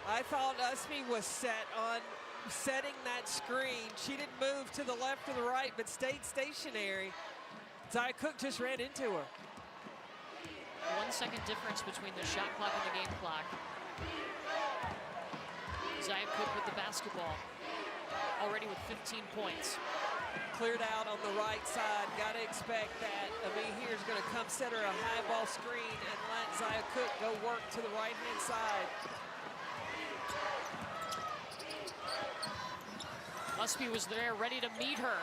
I thought Usby was set on setting that screen. She didn't move to the left or the right, but stayed stationary. Zia Cook just ran into her. 1 second difference between the shot clock and the game clock. Zia Cook with the basketball, already with 15 points. Cleared out on the right side. Got to expect that. Ami here's going to come set her a high ball screen and let Zia Cook go work to the right-hand side. Usby was there, ready to meet her.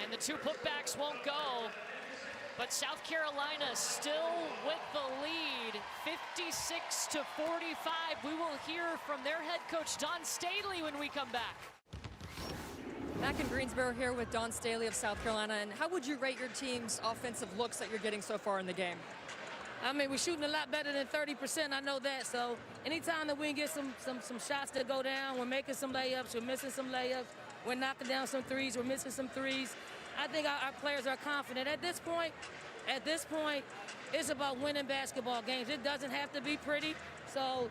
And the two putbacks won't go. But South Carolina still with the lead, 56-45. We will hear from their head coach, Dawn Staley, when we come back. Back in Greensboro here with Dawn Staley of South Carolina. And how would you rate your team's offensive looks that you're getting so far in the game? I mean, we're shooting a lot better than 30%. I know that. So anytime that we can get some shots that go down, we're making some layups, we're missing some layups, we're knocking down some threes, we're missing some threes. I think our players are confident. At this point, it's about winning basketball games. It doesn't have to be pretty. So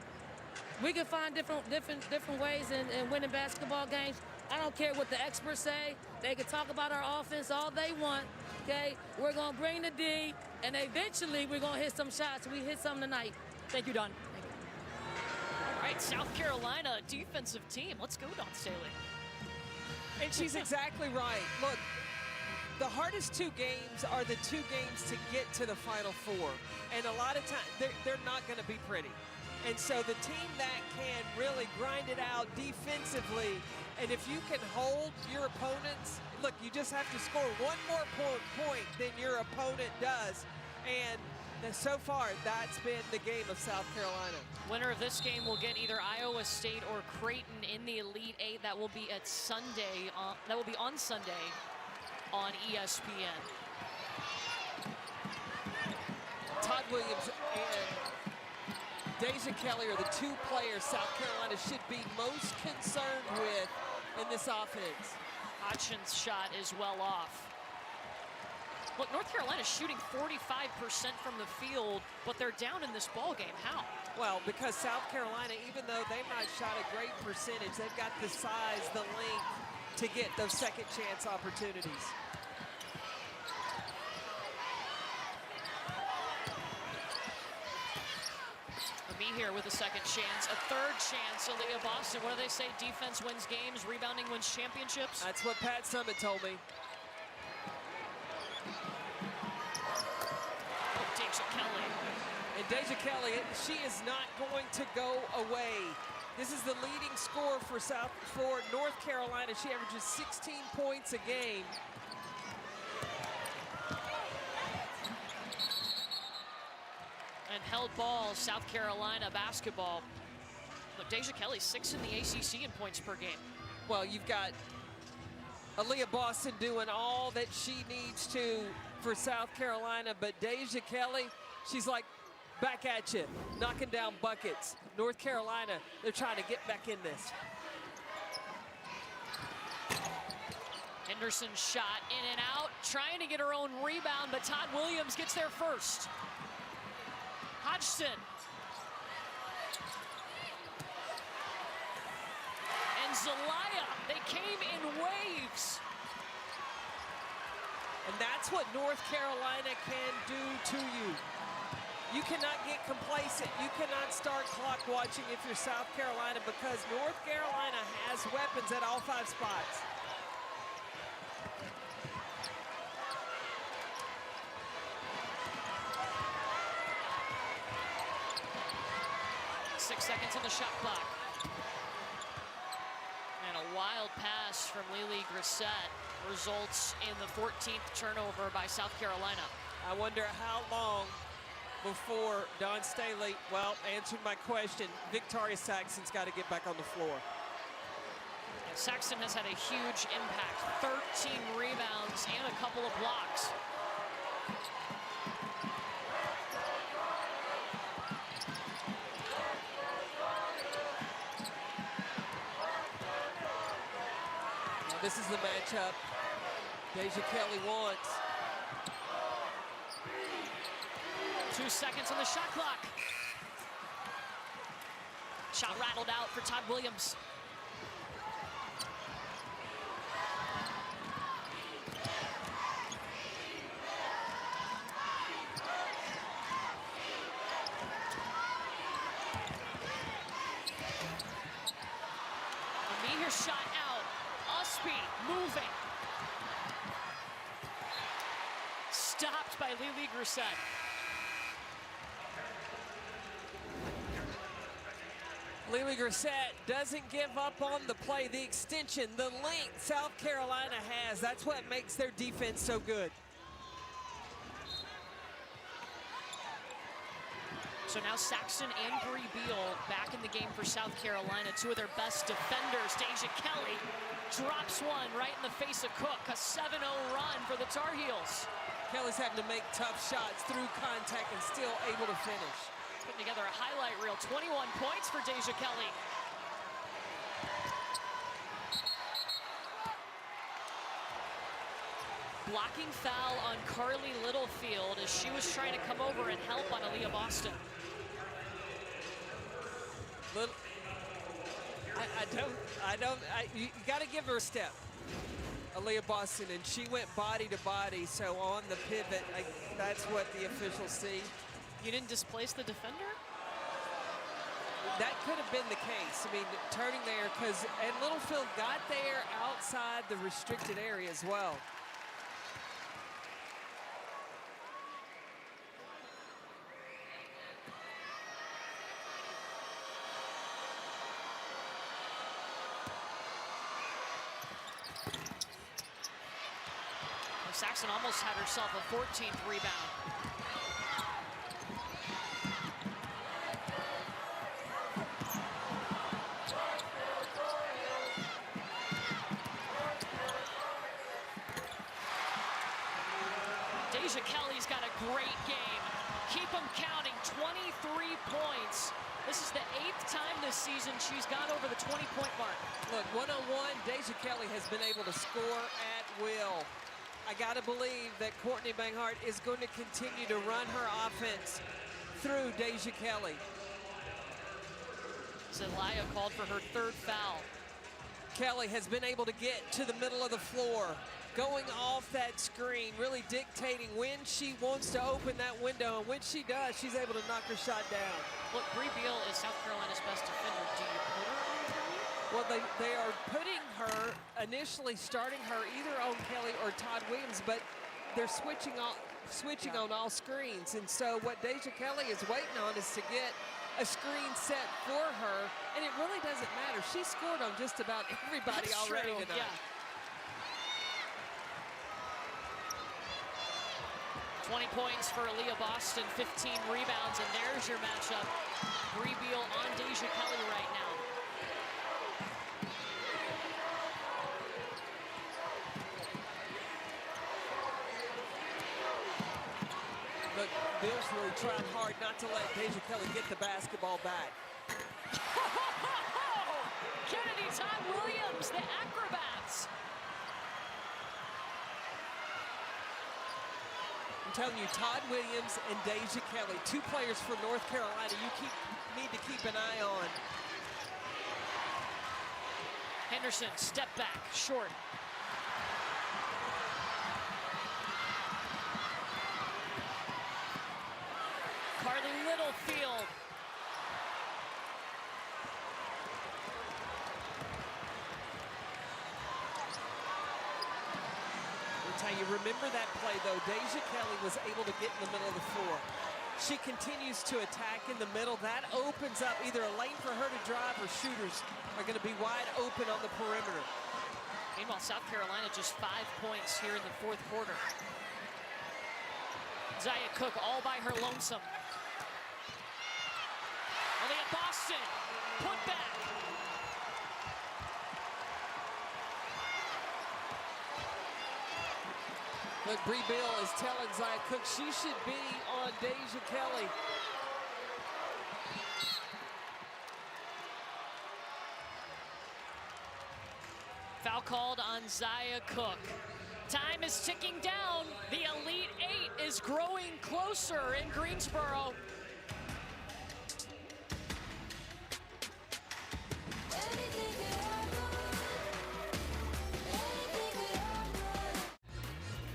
we can find different ways in winning basketball games. I don't care what the experts say. They can talk about our offense all they want. Okay, we're gonna bring the D, and eventually we're gonna hit some shots. We hit some tonight. Thank you, Dawn. All right, South Carolina defensive team. Let's go, Dawn Staley. And she's exactly right. Look, the hardest two games are the two games to get to the Final Four. And a lot of times, they're not going to be pretty. And so the team that can really grind it out defensively, and if you can hold your opponents, look, you just have to score one more point than your opponent does. And so far, that's been the game of South Carolina. Winner of this game will get either Iowa State or Creighton in the Elite Eight. That will be at Sunday. That will be on Sunday on ESPN. Todd Williams and Deja Kelly are the two players South Carolina should be most concerned with in this offense. Hodgson's shot is well off. Look, North Carolina's shooting 45% from the field, but they're down in this ball game. How? Well, because South Carolina, even though they might shot a great percentage, they've got the size, the length to get those second chance opportunities. Be here with a second chance, a third chance. Aliyah Boston, what do they say? Defense wins games, rebounding wins championships. That's what Pat Summitt told me. Oh, Deja Kelly. And Deja Kelly, she is not going to go away. This is the leading scorer for North Carolina. She averages 16 points a game. And held ball, South Carolina basketball. Look, Deja Kelly, 6th in the ACC in points per game. Well, you've got Aliyah Boston doing all that she needs to for South Carolina, but Deja Kelly, she's like back at you, knocking down buckets. North Carolina, they're trying to get back in this. Henderson's shot in and out, trying to get her own rebound, but Todd Williams gets there first. Hodgson. And Zelaya, they came in waves. And that's what North Carolina can do to you. You cannot get complacent. You cannot start clock watching if you're South Carolina, because North Carolina has weapons at all 5 spots. Six seconds on the shot clock. And a wild pass from Lily Grissett results in the 14th turnover by South Carolina. I wonder how long before Dawn Staley, well, answered my question. Victoria Saxon's got to get back on the floor. Yeah, Saxon has had a huge impact. 13 rebounds and a couple of blocks. Now, this is the matchup Deja Kelly wants. 2 seconds on the shot clock. Shot rattled out for Todd Williams. Amir shot out. Usby moving. Stopped by Lily Grissett. Lily Grissett doesn't give up on the play, the extension, the length South Carolina has. That's what makes their defense so good. So now Saxon and Bree Beal back in the game for South Carolina. Two of their best defenders. Deja Kelly drops one right in the face of Cook. A 7-0 run for the Tar Heels. Kelly's having to make tough shots through contact and still able to finish. Putting together a highlight reel. 21 points for Deja Kelly. Blocking foul on Carly Littlefield as she was trying to come over and help on Aliyah Boston. You got to give her a step, Aliyah Boston, and she went body to body. So on the pivot, that's what the officials see. You didn't displace the defender? That could have been the case. I mean, turning there, and Littlefield got there outside the restricted area as well. Saxon almost had herself a 14th rebound. Deja Kelly's got a great game. Keep them counting, 23 points. This is the 8th time this season she's gone over the 20-point mark. Look, one-on-one, Deja Kelly has been able to score at will. I got to believe that Courtney Banghart is going to continue to run her offense through Deja Kelly. Zelaya called for her 3rd foul. Kelly has been able to get to the middle of the floor, going off that screen, really dictating when she wants to open that window, and when she does, she's able to knock her shot down. Look, Bree Beal is South Carolina's best defender. Do you put her on Kelly? Well, they are putting her, initially starting her either on Kelly or Todd Williams, but they're switching on all screens. And so what Deja Kelly is waiting on is to get a screen set for her, and it really doesn't matter. She scored on just about everybody That's already true. tonight. Yeah. 20 points for Aliyah Boston, 15 rebounds, and there's your matchup. Bree Beal on Deja Kelly right now. Look, Bill's really trying hard not to let Deja Kelly get the basketball back. Kennedy, Todd Williams, the acrobats. I'm telling you, Todd Williams and Deja Kelly, 2 players for North Carolina you need to keep an eye on. Henderson, step back, short. Carly Littlefield. You remember that play, though. Deja Kelly was able to get in the middle of the floor. She continues to attack in the middle. That opens up either a lane for her to drive, or shooters are going to be wide open on the perimeter. Meanwhile, South Carolina just 5 points here in the 4th quarter. Zaya Cook all by her lonesome. Boston, put back. Look, Bree Bill is telling Zia Cook she should be on Deja Kelly. Foul called on Zia Cook. Time is ticking down. The Elite Eight is growing closer in Greensboro.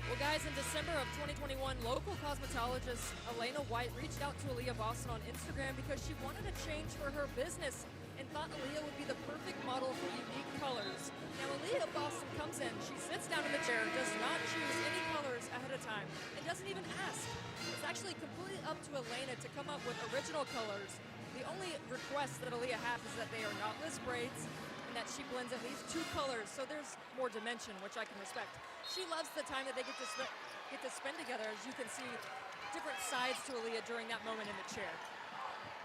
Well, guys, in December of 2021, local cosmetologist Elena White reached out to Aliyah Boston on Instagram because she wanted a change for her business and thought Aliyah would be the perfect model for unique colors. Now, Aliyah Boston comes in, she sits down in the chair, does not choose any colors ahead of time, and doesn't even ask. It's actually completely up to Elena to come up with original colors. The only request that Aliyah has is that they are knotless braids and that she blends at least 2 colors, so there's more dimension, which I can respect. She loves the time that they get to spend together. As you can see, different sides to Aliyah during that moment in the chair.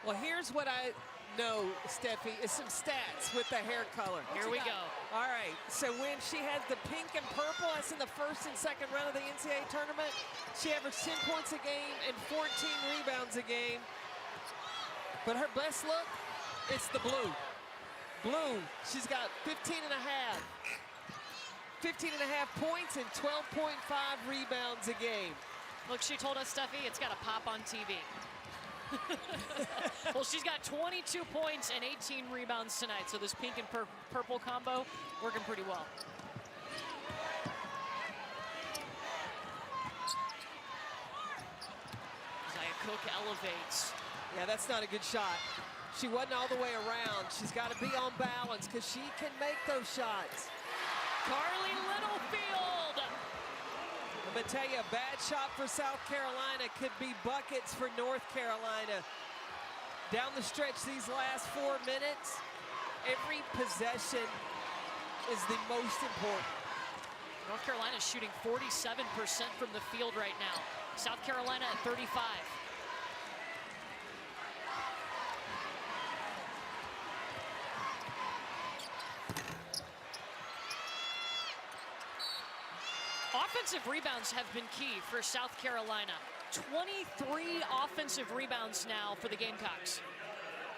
Well, here's what I know, Steffi, is some stats with the hair color. Here we go. All right, so when she had the pink and purple, that's in the first and second round of the NCAA tournament, she averaged 10 points a game and 14 rebounds a game. But her best look, it's the blue. Blue, she's got 15 and a half points and 12.5 rebounds a game. Look, she told us, Steffi, it's got to pop on TV. Well, she's got 22 points and 18 rebounds tonight, so this pink and purple combo working pretty well. Zia Cook elevates. Yeah, that's not a good shot. She wasn't all the way around. She's got to be on balance because she can make those shots. Carly Littlefield. I'm going to tell you, a bad shot for South Carolina could be buckets for North Carolina. Down the stretch these last 4 minutes, every possession is the most important. North Carolina is shooting 47% from the field right now. South Carolina at 35. Offensive rebounds have been key for South Carolina. 23 offensive rebounds now for the Gamecocks.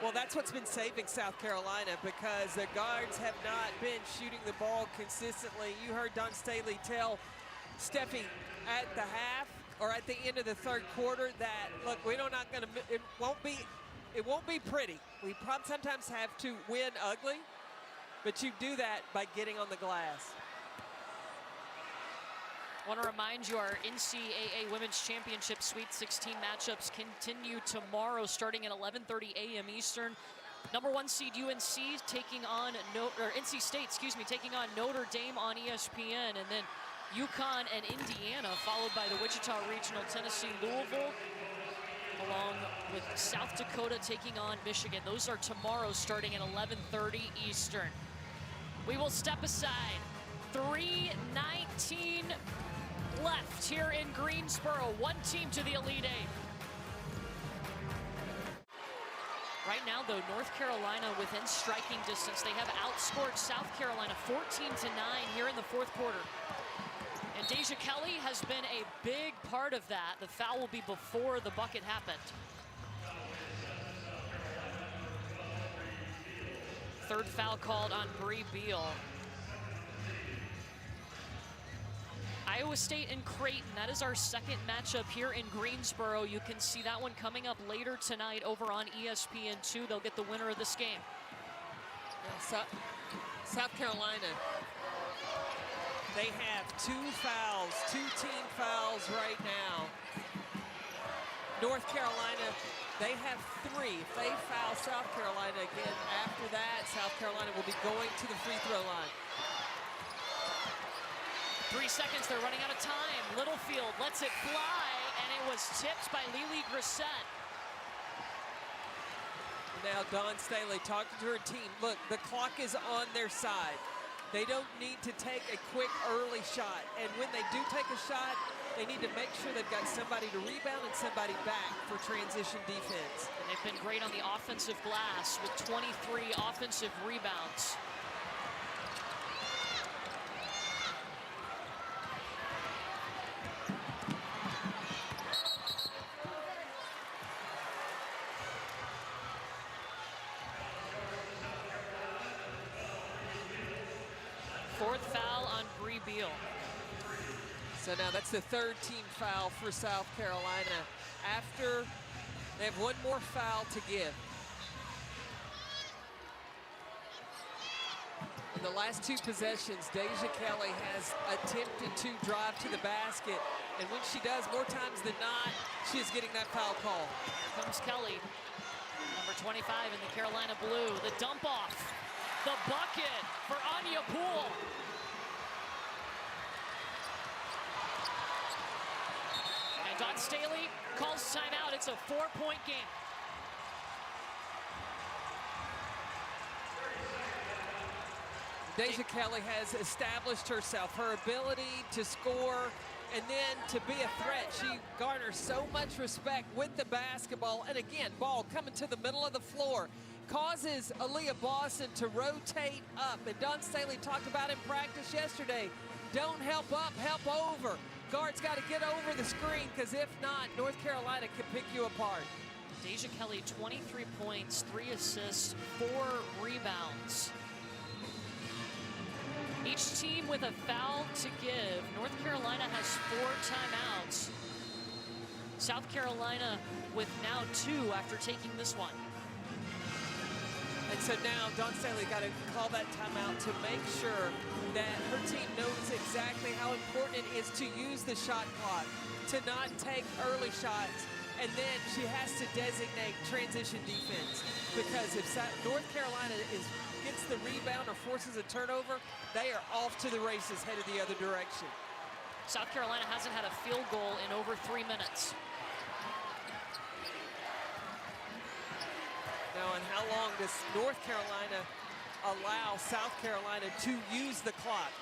Well, that's what's been saving South Carolina because the guards have not been shooting the ball consistently. You heard Don Staley tell Steffi at the half or at the end of the third quarter that, look, we're not going to, it won't be pretty. We probably sometimes have to win ugly, but you do that by getting on the glass. I want to remind you our NCAA Women's Championship Sweet 16 matchups continue tomorrow starting at 11:30 a.m. Eastern. Number 1 seed UNC taking on, NC State, taking on Notre Dame on ESPN. And then UConn and Indiana followed by the Wichita Regional, Tennessee, Louisville, along with South Dakota taking on Michigan. Those are tomorrow starting at 11:30 Eastern. We will step aside. 3:19 left here in Greensboro. 1 team to the Elite Eight. Right now, though, North Carolina within striking distance. They have outscored South Carolina 14-9 here in the fourth quarter. And Deja Kelly has been a big part of that. The foul will be before the bucket happened. Third foul called on Bree Beal. Iowa State and Creighton, that is our second matchup here in Greensboro. You can see that one coming up later tonight over on ESPN2. They'll get the winner of this game. South Carolina, they have 2 fouls, 2 team fouls right now. North Carolina, they have 3. If they foul South Carolina again after that, South Carolina will be going to the free throw line. 3 seconds, they're running out of time. Littlefield lets it fly, and it was tipped by Lily Grissett. Now Dawn Staley talking to her team. Look, the clock is on their side. They don't need to take a quick early shot. And when they do take a shot, They need to make sure they've got somebody to rebound and somebody back for transition defense. And they've been great on the offensive glass with 23 offensive rebounds. Fourth foul on Bree Beal. So now that's the third team foul for South Carolina after they have one more foul to give. In the last two possessions, Deja Kelly has attempted to drive to the basket, and when she does, more times than not, she is getting that foul call. Here comes Kelly, number 25 in the Carolina blue. The dump off, the bucket for Anya Poole. And Dawn Staley calls timeout. It's a 4-point game. Deja Kelly has established herself, her ability to score and then to be a threat. She garners so much respect with the basketball. And again, ball coming to the middle of the floor causes Aliyah Boston to rotate up. And Dawn Staley talked about in practice yesterday, don't help up, help over. Guard's got to get over the screen, because if not, North Carolina can pick you apart. Deja Kelly, 23 points, 3 assists, 4 rebounds. Each team with a foul to give. North Carolina has 4 timeouts. South Carolina with now 2 after taking this one. And so now Dawn Staley got to call that timeout to make sure that her team knows exactly how important it is to use the shot clock, to not take early shots, and then she has to designate transition defense. Because if North Carolina gets the rebound or forces a turnover, they are off to the races, headed the other direction. South Carolina hasn't had a field goal in over 3 minutes. Now, and how long does North Carolina allow South Carolina to use the clock?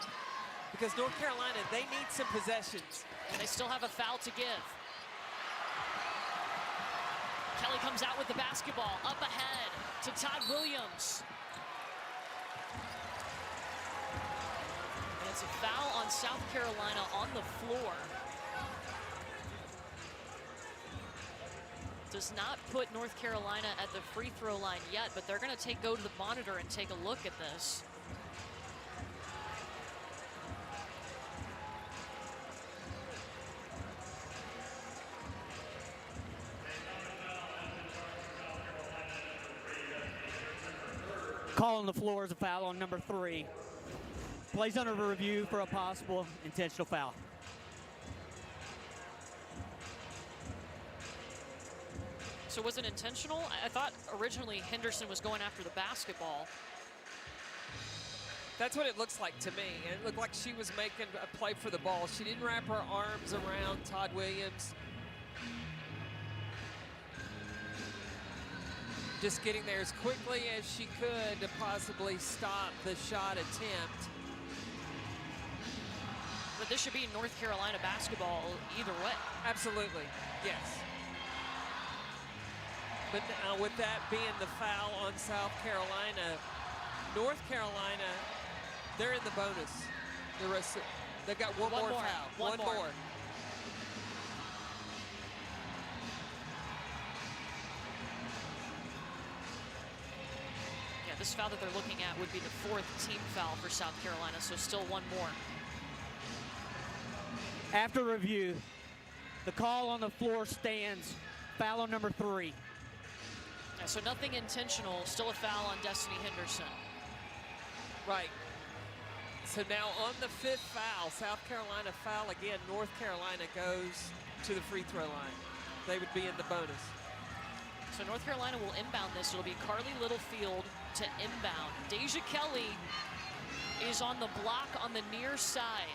Because North Carolina, they need some possessions. And they still have a foul to give. Kelly comes out with the basketball, up ahead to Todd Williams. And it's a foul on South Carolina on the floor. Does not put North Carolina at the free throw line yet, but they're going to go to the monitor and take a look at this. Call on the floor is a foul on number 3. Plays under review for a possible intentional foul. So was it intentional? I thought originally Henderson was going after the basketball. That's what it looks like to me. It looked like she was making a play for the ball. She didn't wrap her arms around Todd Williams. Just getting there as quickly as she could to possibly stop the shot attempt. But this should be North Carolina basketball either way. Absolutely, yes. But now with that being the foul on South Carolina, North Carolina, they're in the bonus. The rest, they've got one more foul. One more. Yeah, this foul that they're looking at would be the 4th team foul for South Carolina, so still one more. After review, the call on the floor stands. Foul on number 3. Yeah, so nothing intentional, still a foul on Destiny Henderson. Right. So now on the 5th foul, South Carolina foul again, North Carolina goes to the free throw line. They would be in the bonus. So North Carolina will inbound this. It'll be Carly Littlefield to inbound. Deja Kelly is on the block on the near side.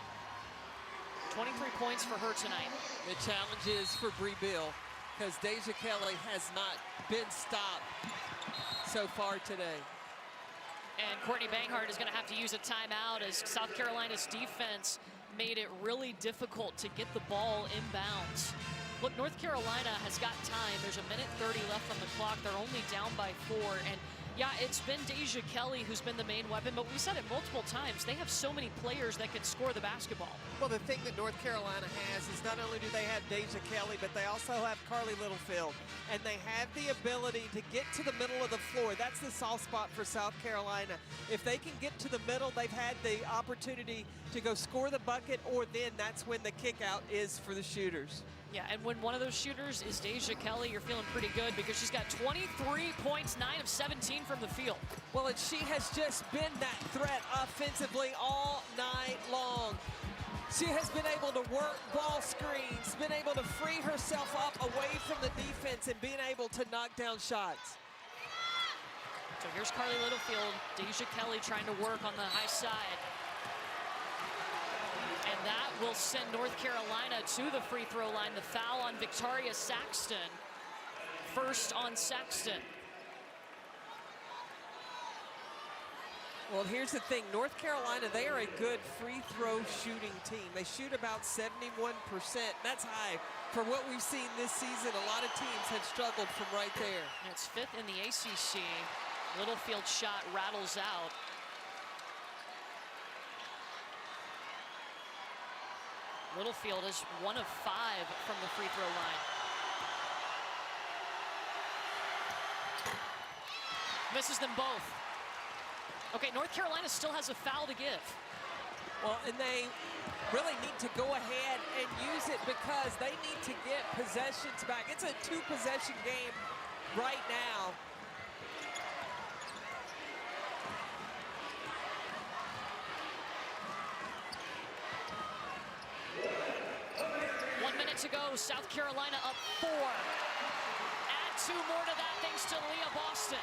23 points for her tonight. The challenge is for Bree Bill, because Deja Kelly has not been stopped so far today. And Courtney Banghart is going to have to use a timeout as South Carolina's defense made it really difficult to get the ball inbounds. Look, North Carolina has got time. There's a minute 30 left on the clock. They're only down by 4. And yeah, it's been Deja Kelly who's been the main weapon, but we said it multiple times. They have so many players that can score the basketball. Well, the thing that North Carolina has is not only do they have Deja Kelly, but they also have Carly Littlefield. And they have the ability to get to the middle of the floor. That's the soft spot for South Carolina. If they can get to the middle, they've had the opportunity to go score the bucket, or then that's when the kick out is for the shooters. Yeah, and when one of those shooters is Deja Kelly, you're feeling pretty good because she's got 23 points, 9 of 17 from the field. Well, and she has just been that threat offensively all night long. She has been able to work ball screens, been able to free herself up away from the defense and being able to knock down shots. So here's Carly Littlefield, Deja Kelly trying to work on the high side. And that will send North Carolina to the free throw line. The foul on Victoria Saxton. First on Saxton. Well, here's the thing. North Carolina, they are a good free throw shooting team. They shoot about 71%. That's high. For what we've seen this season, a lot of teams have struggled from right there. And it's 5th in the ACC. Littlefield shot rattles out. Littlefield is 1 of 5 from the free throw line. Misses them both. Okay, North Carolina still has a foul to give. Well, and they really need to go ahead and use it because they need to get possessions back. It's a 2-possession game right now. To go, South Carolina up 4. Add 2 more to that thanks to Aliyah Boston.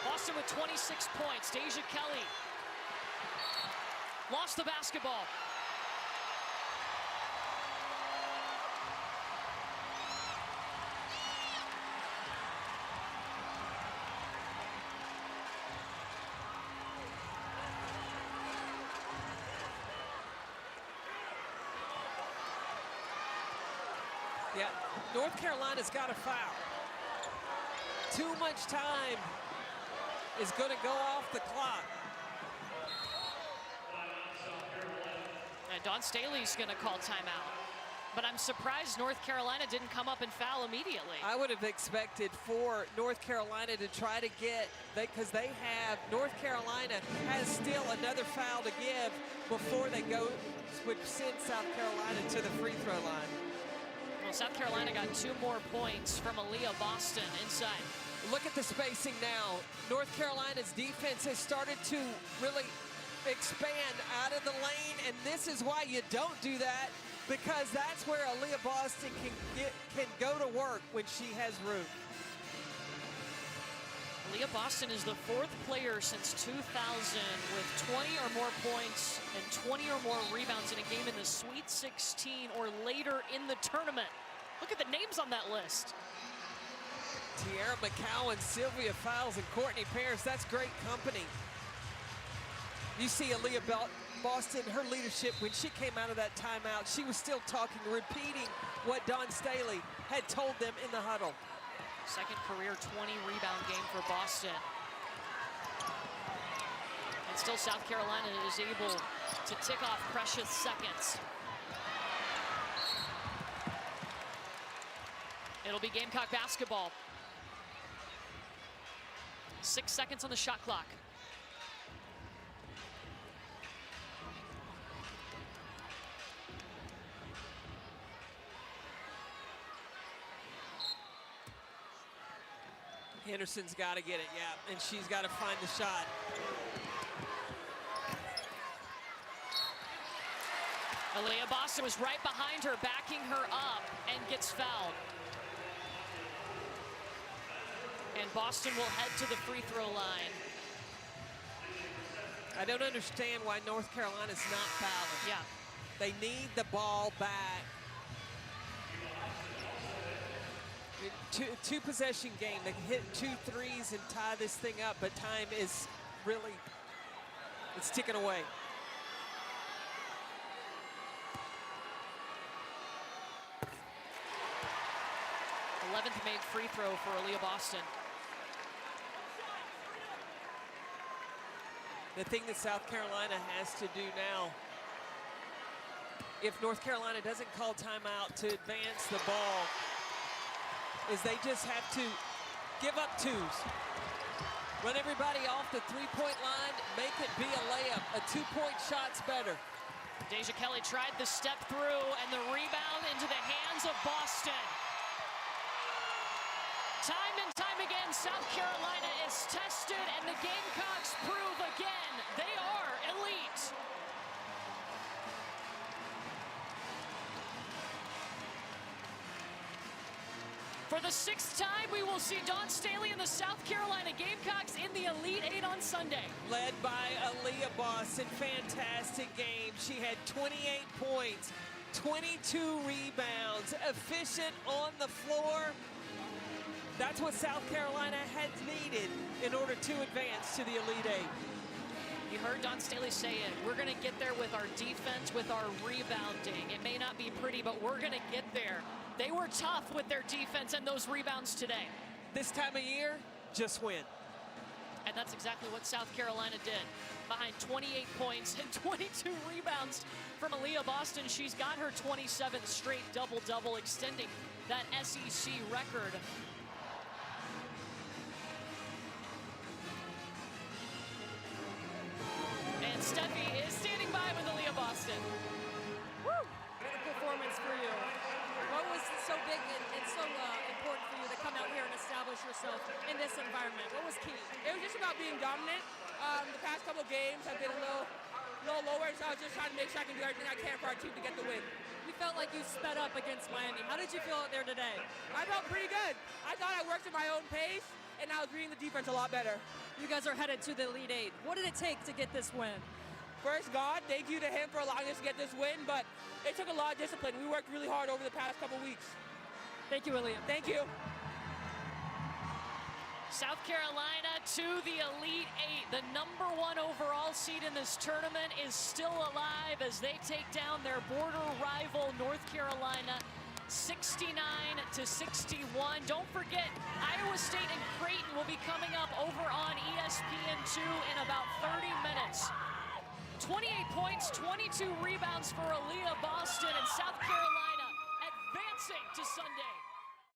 Boston with 26 points. Deja Kelly lost the basketball. Yeah, North Carolina's got a foul. Too much time is going to go off the clock. And Dawn Staley's going to call timeout. But I'm surprised North Carolina didn't come up and foul immediately. I would have expected for North Carolina to try to get, because they have, North Carolina has still another foul to give before they go, which sends South Carolina to the free throw line. Well, South Carolina got 2 more points from Aliyah Boston inside. Look at the spacing now. North Carolina's defense has started to really expand out of the lane, and this is why you don't do that, because that's where Aliyah Boston can go to work when she has room. Aliyah Boston is the 4th player since 2000 with 20 or more points and 20 or more rebounds in a game in the Sweet 16 or later in the tournament. Look at the names on that list. Tiara McCowan, Sylvia Fowles, and Courtney Parrish. That's great company. You see Aliyah Boston, her leadership, when she came out of that timeout, she was still talking, repeating what Dawn Staley had told them in the huddle. Second career 20 rebound game for Boston. And still South Carolina is able to tick off precious seconds. It'll be Gamecock basketball. 6 seconds on the shot clock. Henderson's got to get it, yeah, and she's got to find the shot. Aliyah Boston was right behind her, backing her up, and gets fouled. And Boston will head to the free throw line. I don't understand why North Carolina's not fouling. Yeah. They need the ball back. Two possession game. They can hit 2 threes and tie this thing up, but time is really, it's ticking away. th made free throw for Aliyah Boston. The thing that South Carolina has to do now, if North Carolina doesn't call timeout to advance the ball, is they just have to give up twos. Run everybody off the three-point line, make it be a layup. A two-point shot's better. Deja Kelly tried the step through, and the rebound into the hands of Boston. Time and time again, South Carolina is tested, and the Gamecocks prove again they are elite. For the 6th time, we will see Dawn Staley and the South Carolina Gamecocks in the Elite Eight on Sunday. Led by Aliyah Boston, fantastic game. She had 28 points, 22 rebounds, efficient on the floor. That's what South Carolina had needed in order to advance to the Elite Eight. You heard Dawn Staley say it. We're going to get there with our defense, with our rebounding. It may not be pretty, but we're going to get there. They were tough with their defense and those rebounds today. This time of year, just win. And that's exactly what South Carolina did. Behind 28 points and 22 rebounds from Aliyah Boston, she's got her 27th straight double-double, extending that SEC record. And Steffi is standing by with Aliyah Boston. Woo! What a performance for you. What was so big and so important for you to come out here and establish yourself in this environment? What was key? It was just about being dominant. The past couple games have been a little lower, so I was just trying to make sure I can do everything I can for our team to get the win. You felt like you sped up against Miami. How did you feel out there today? I felt pretty good. I thought I worked at my own pace, and I was reading the defense a lot better. You guys are headed to the Elite Eight. What did it take to get this win? First, God, thank you to him for allowing us to get this win, but it took a lot of discipline. We worked really hard over the past couple weeks. Thank you, Aliyah. Thank you. South Carolina to the Elite Eight. The #1 overall seed in this tournament is still alive as they take down their border rival North Carolina 69-61. Don't forget, Iowa State and Creighton will be coming up over on ESPN2 in about 30 minutes. 28 points, 22 rebounds for Aliyah Boston, and South Carolina advancing to Sunday.